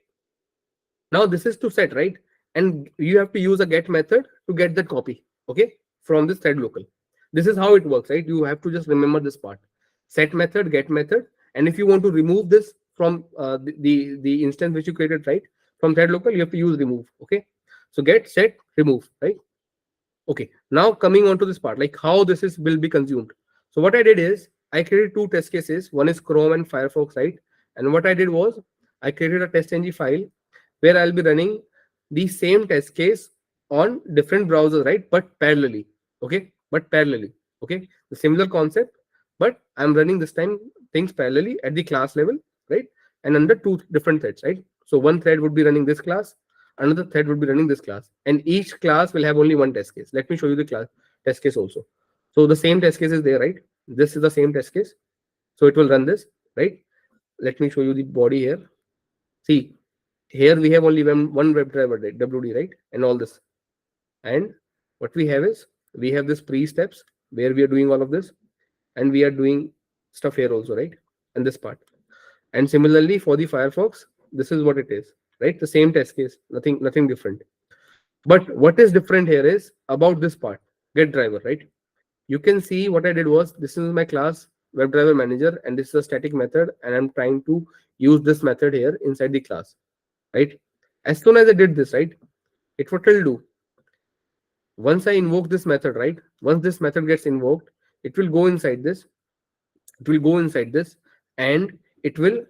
S1: now this is to set, right? And you have to use a get method to get that copy, okay, from this thread local. This is how it works, right? You have to just remember this part: set method, get method. And if you want to remove this from the instance which you created, right, from thread local, you have to use remove. Okay, so get, set, remove, right? Okay, now coming on to this part, like how this is will be consumed. So what I did is, I created two test cases. One is Chrome and Firefox, right? And what I did was, I created a test.ng file where I'll be running the same test case on different browsers, right? But parallelly. Okay, but parallelly. Okay, the similar concept, but I'm running this time things parallelly at the class level, right? And under two different threads, right? So one thread would be running this class, another thread would be running this class, and each class will have only one test case. Let me show you the class test case also. So the same test case is there, right? This is the same test case, so it will run this, right? Let me show you the body here. See, here we have only one WebDriver, right? WD, right? And all this. And what we have is, we have this pre-steps where we are doing all of this, and we are doing stuff here also, right? And this part. And similarly for the Firefox, this is what it is, right? The same test case, nothing different. But what is different here is about this part, get driver, right? You can see what I did was, this is my class WebDriver manager, and this is a static method, and I'm trying to use this method here inside the class, right? As soon as I did this, right, what will do, once I invoke this method, right, once this method gets invoked, it will go inside this, and it will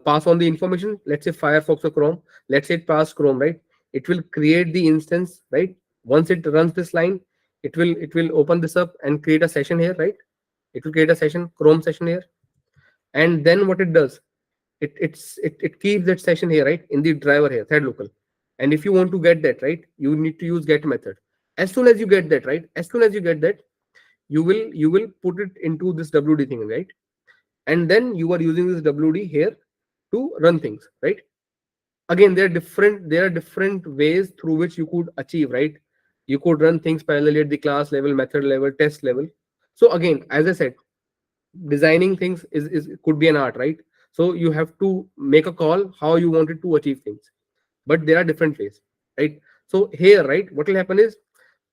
S1: pass on the information. Let's say Firefox or Chrome, let's say it passed Chrome, right? It will create the instance, right? Once it runs this line, it will open this up and create a session here, right? It will create a session, Chrome session here. And then what it does, it keeps that session here, right, in the driver here, ThreadLocal. And if you want to get that, right, you need to use get method. As soon as you get that, right, as soon as you get that, you will put it into this WD thing, right? And then you are using this WD here to run things, right? Again, there are different ways through which you could achieve, right? You could run things parallelly at the class level, method level, test level. So again, as I said, designing things is could be an art, right? So you have to make a call how you wanted to achieve things, but there are different ways, right? So here, right, what will happen is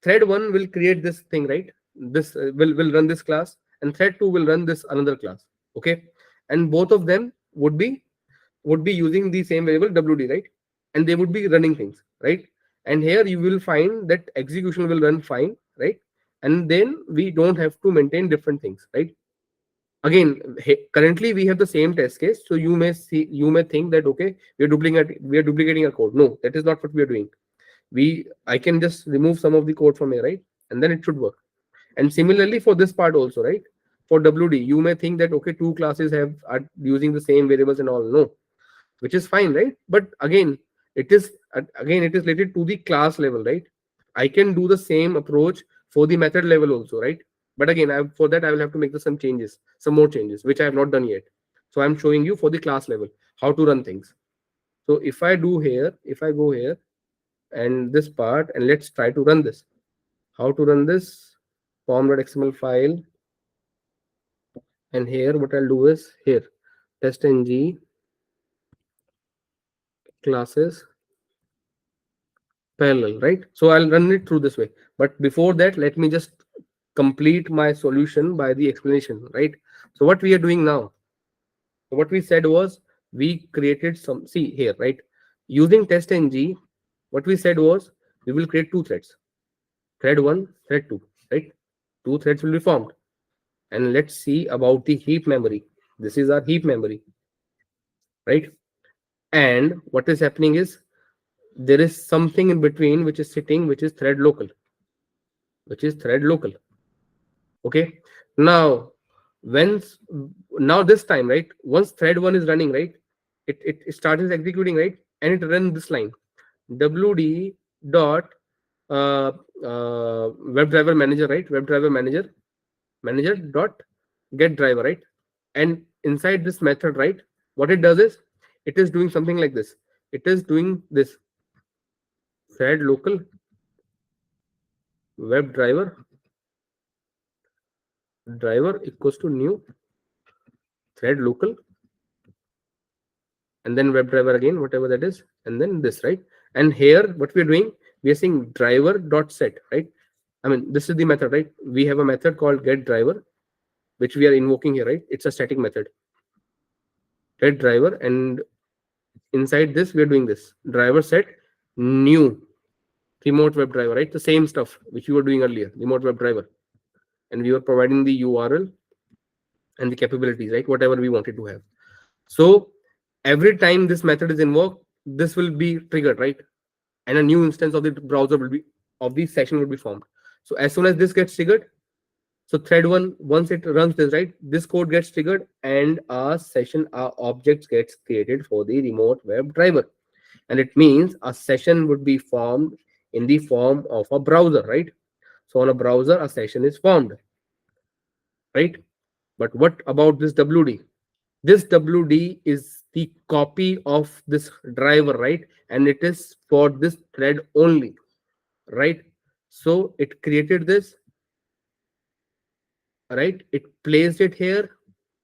S1: thread 1 will create this thing, right? This will run this class, and thread 2 will run this another class. Okay, and both of them would be using the same variable WD, right? And they would be running things, right? And here you will find that execution will run fine, right? And then we don't have to maintain different things, right? Again, currently we have the same test case, so you may think that okay, we are duplicating our code. No, that is not what we are doing. I can just remove some of the code from here, right? And then it should work. And similarly for this part also, right? For WD, you may think that okay, two classes are using the same variables and all. No, which is fine, right? But again it is related to the class level, right? I can do the same approach for the method level also, right? But again, for that I will have to make some more changes, which I have not done yet. So I'm showing you for the class level how to run things. So if I go here and this part, and let's try to run this. How to run this form.xml file? And here what I'll do is here test ng classes parallel, right? So I'll run it through this way. But before that, let me just complete my solution by the explanation, right? So what we are doing now, what we said was we created some, see here, right? Using test ng, what we said was we will create two threads, thread 1, thread 2, right? Two threads will be formed. And let's see about the heap memory. This is our heap memory, right? And what is happening is there is something in between which is sitting, which is thread local. Okay, now when now this time, right, once thread 1 is running, right, it starts executing, right, and it runs this line WD dot WebDriver manager, right? WebDriver manager dot get driver, right? And inside this method, right, what it does is it is doing something like this. It is doing this thread local driver equals to new thread local, and then WebDriver again, whatever that is, and then this, right? And here what we're doing, we are saying driver dot set, right? I mean, this is the method, right? We have a method called get driver, which we are invoking here, right? It's a static method, get driver, and inside this we are doing this driver set new remote WebDriver, right? The same stuff which we were doing earlier, remote WebDriver, and we were providing the URL and the capabilities, right? Whatever we wanted to have. So every time this method is invoked, this will be triggered, right? And a new instance of the browser will be of the session will be formed. So as soon as this gets triggered, so thread 1, once it runs this, right, this code gets triggered and our objects gets created for the remote web driver. And it means a session would be formed in the form of a browser, right? So on a browser, a session is formed, right? But what about this WD? This WD is the copy of this driver, right? And it is for this thread only, right? So it created this, right? It placed it here,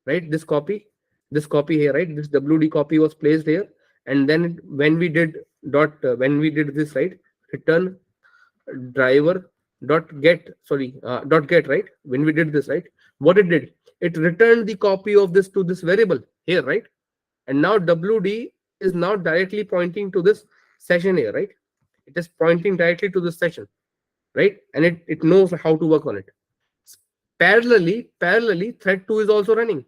S1: right? This copy here, right? This WD copy was placed here. And then when we did this, right, return driver dot get, right? When we did this, right, what it did, it returned the copy of this to this variable here, right? And now WD is now directly pointing to this session here, right? It is pointing directly to this session, right? And it knows how to work on it. Parallelly, thread 2 is also running,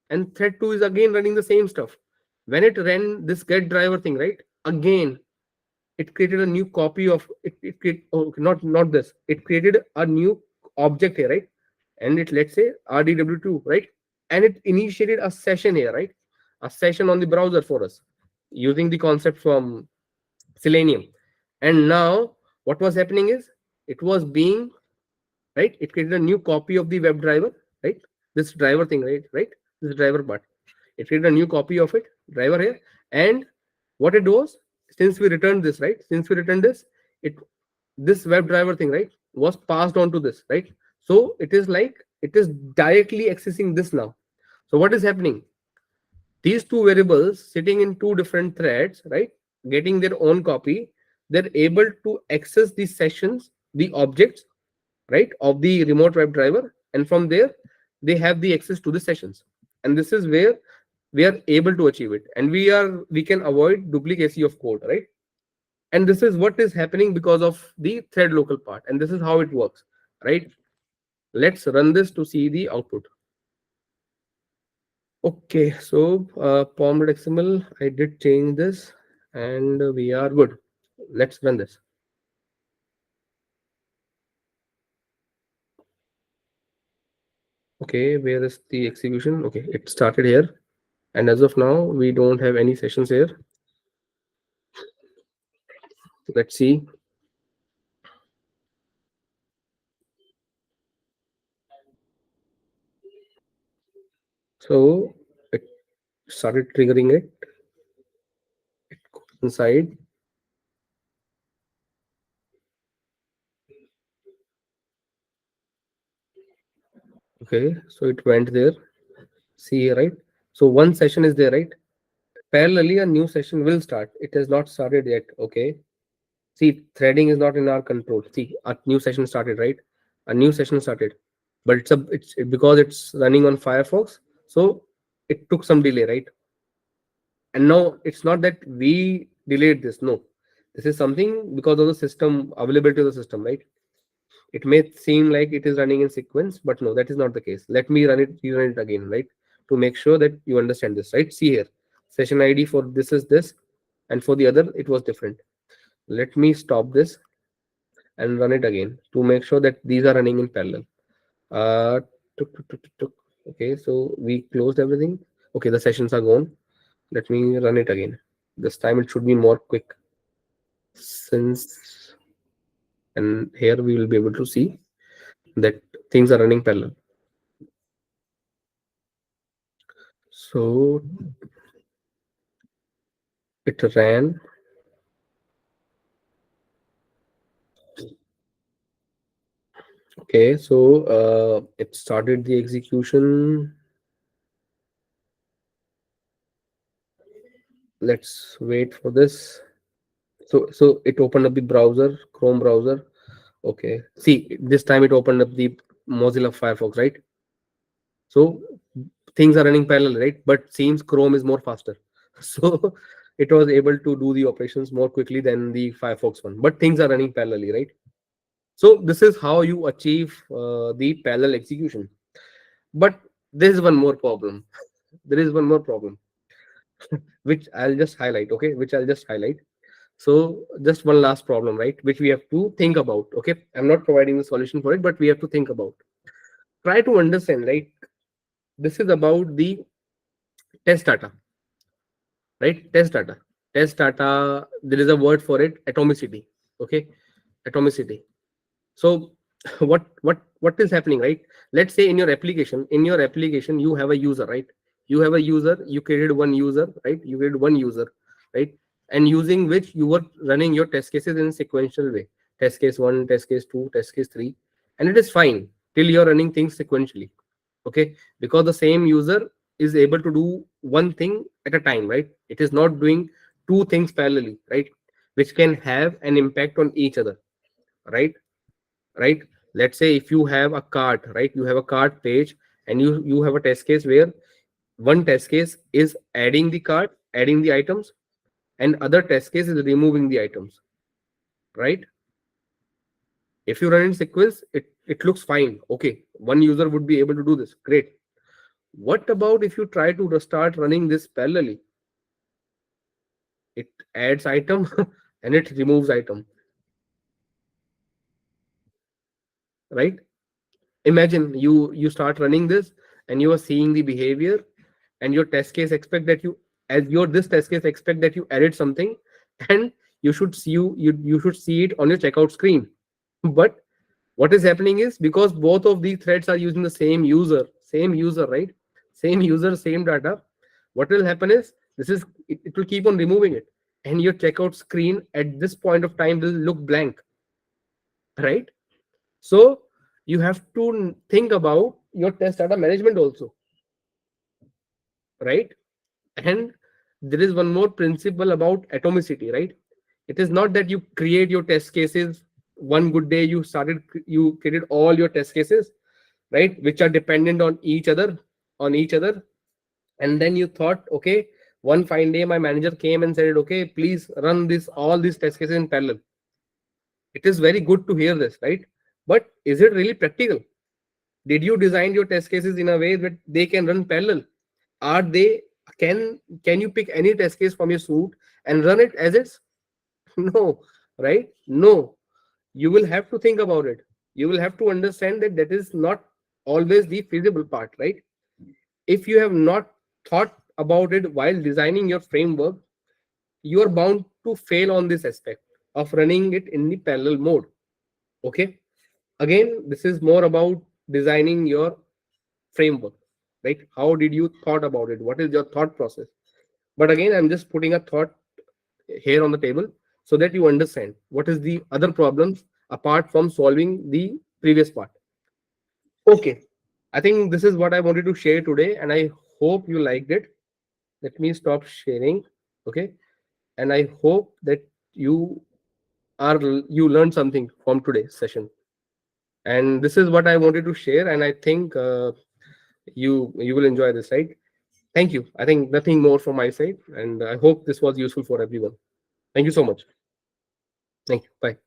S1: and thread 2 is again running the same stuff. When it ran this get driver thing, right, again it created a new copy of it. Not this. It created a new object here, right? and it, let's say rdw2, right? And it initiated a session here, right? A session on the browser for us using the concept from Selenium. And now what was happening is, it was being, right, it created a new copy of the WebDriver, right? This driver thing, right, this driver part, it created a new copy of it, driver here. And what it was, since we returned this, right, since we returned this, it, this WebDriver thing, right, was passed on to this, right? So it is like, it is directly accessing this now. So what is happening, these two variables sitting in two different threads, right, getting their own copy, they're able to access the sessions, the objects, right, of the remote WebDriver, and from there they have the access to the sessions. And this is where we are able to achieve it, and we can avoid duplicacy of code, right? And this is what is happening because of the thread local part, and this is how it works, right? Let's run this to see the output. Okay, so pom.xml, I did change this, and we are good. Let's run this. Okay, where is the execution? Okay, it started here, and as of now we don't have any sessions here. Let's see. So it started triggering it. It goes inside. Okay, so it went there. See here, right? So one session is there, right? Parallelly, a new session will start. It has not started yet. Okay. See, threading is not in our control. See, a new session started, right? A new session started, but because it's running on Firefox, so it took some delay, right? And no, it's not that we delayed this. No, this is something because of the system availability of the system, right? It may seem like it is running in sequence, but no, that is not the case. Let me rerun it again, right? To make sure that you understand this, right? See here, session ID for this is this, and for the other, it was different. Let me stop this and run it again to make sure that these are running in parallel. Uh, okay, so we closed everything. Okay, the sessions are gone. Let me run it again. This time it should be more quick, since, and here we will be able to see that things are running parallel. So it ran. Okay, so it started the execution. Let's wait for this. So it opened up the browser, Chrome browser. Okay, see, this time it opened up the Mozilla Firefox, right? So things are running parallel, right? But seems Chrome is more faster. So it was able to do the operations more quickly than the Firefox one. But things are running parallelly, right? So this is how you achieve the parallel execution. But there is one more problem. There is one more problem, which I'll just highlight. Okay, which I'll just highlight. So just one last problem, right? Which we have to think about. Okay, I'm not providing the solution for it, but we have to think about. Try to understand, right? This is about the test data, right? Test data, there is a word for it, atomicity. Okay, atomicity. So what is happening, right? Let's say in your application you have a user, right? You created one user, right? You created one user, right? And using which you were running your test cases in a sequential way. Test case 1, test case 2, test case 3, and it is fine till you're running things sequentially. Okay, because the same user is able to do one thing at a time, right? It is not doing two things parallelly, right? Which can have an impact on each other, right? Right, let's say if you have a cart, right? You have a cart page, and you have a test case where one test case is adding the cart, adding the items, and other test case is removing the items, right? If you run in sequence, it looks fine. Okay, one user would be able to do this, great. What about if you try to start running this parallelly? It adds item and it removes item, right? Imagine you start running this, and you are seeing the behavior, and your test case expect that you, as your this test case expect that you edit something, and you should see it on your checkout screen. But what is happening is, because both of these threads are using the same user, right? Same user, same data. What will happen is, it will keep on removing it, and your checkout screen at this point of time will look blank, right? So you have to think about your test data management also, right? And there is one more principle about atomicity, right? It is not that you create your test cases one good day, you created all your test cases, right, which are dependent on each other, and then you thought, okay, one fine day my manager came and said, okay, please run this all these test cases in parallel. It is very good to hear this, right? But is it really practical? Did you design your test cases in a way that they can run parallel? Are they can you pick any test case from your suite and run it as it's? No, right? No. You will have to think about it. You will have to understand that that is not always the feasible part, right? If you have not thought about it while designing your framework, you are bound to fail on this aspect of running it in the parallel mode. Okay. Again, this is more about designing your framework, right? How did you thought about it? What is your thought process? But again, I'm just putting a thought here on the table so that you understand what is the other problems apart from solving the previous part. Okay, I think this is what I wanted to share today, and I hope you liked it. Let me stop sharing. Okay, and I hope that you you learned something from today's session. And this is what I wanted to share, and I think you will enjoy this, right? Thank you. I think nothing more from my side, and I hope this was useful for everyone. Thank you so much. Thank you. Bye.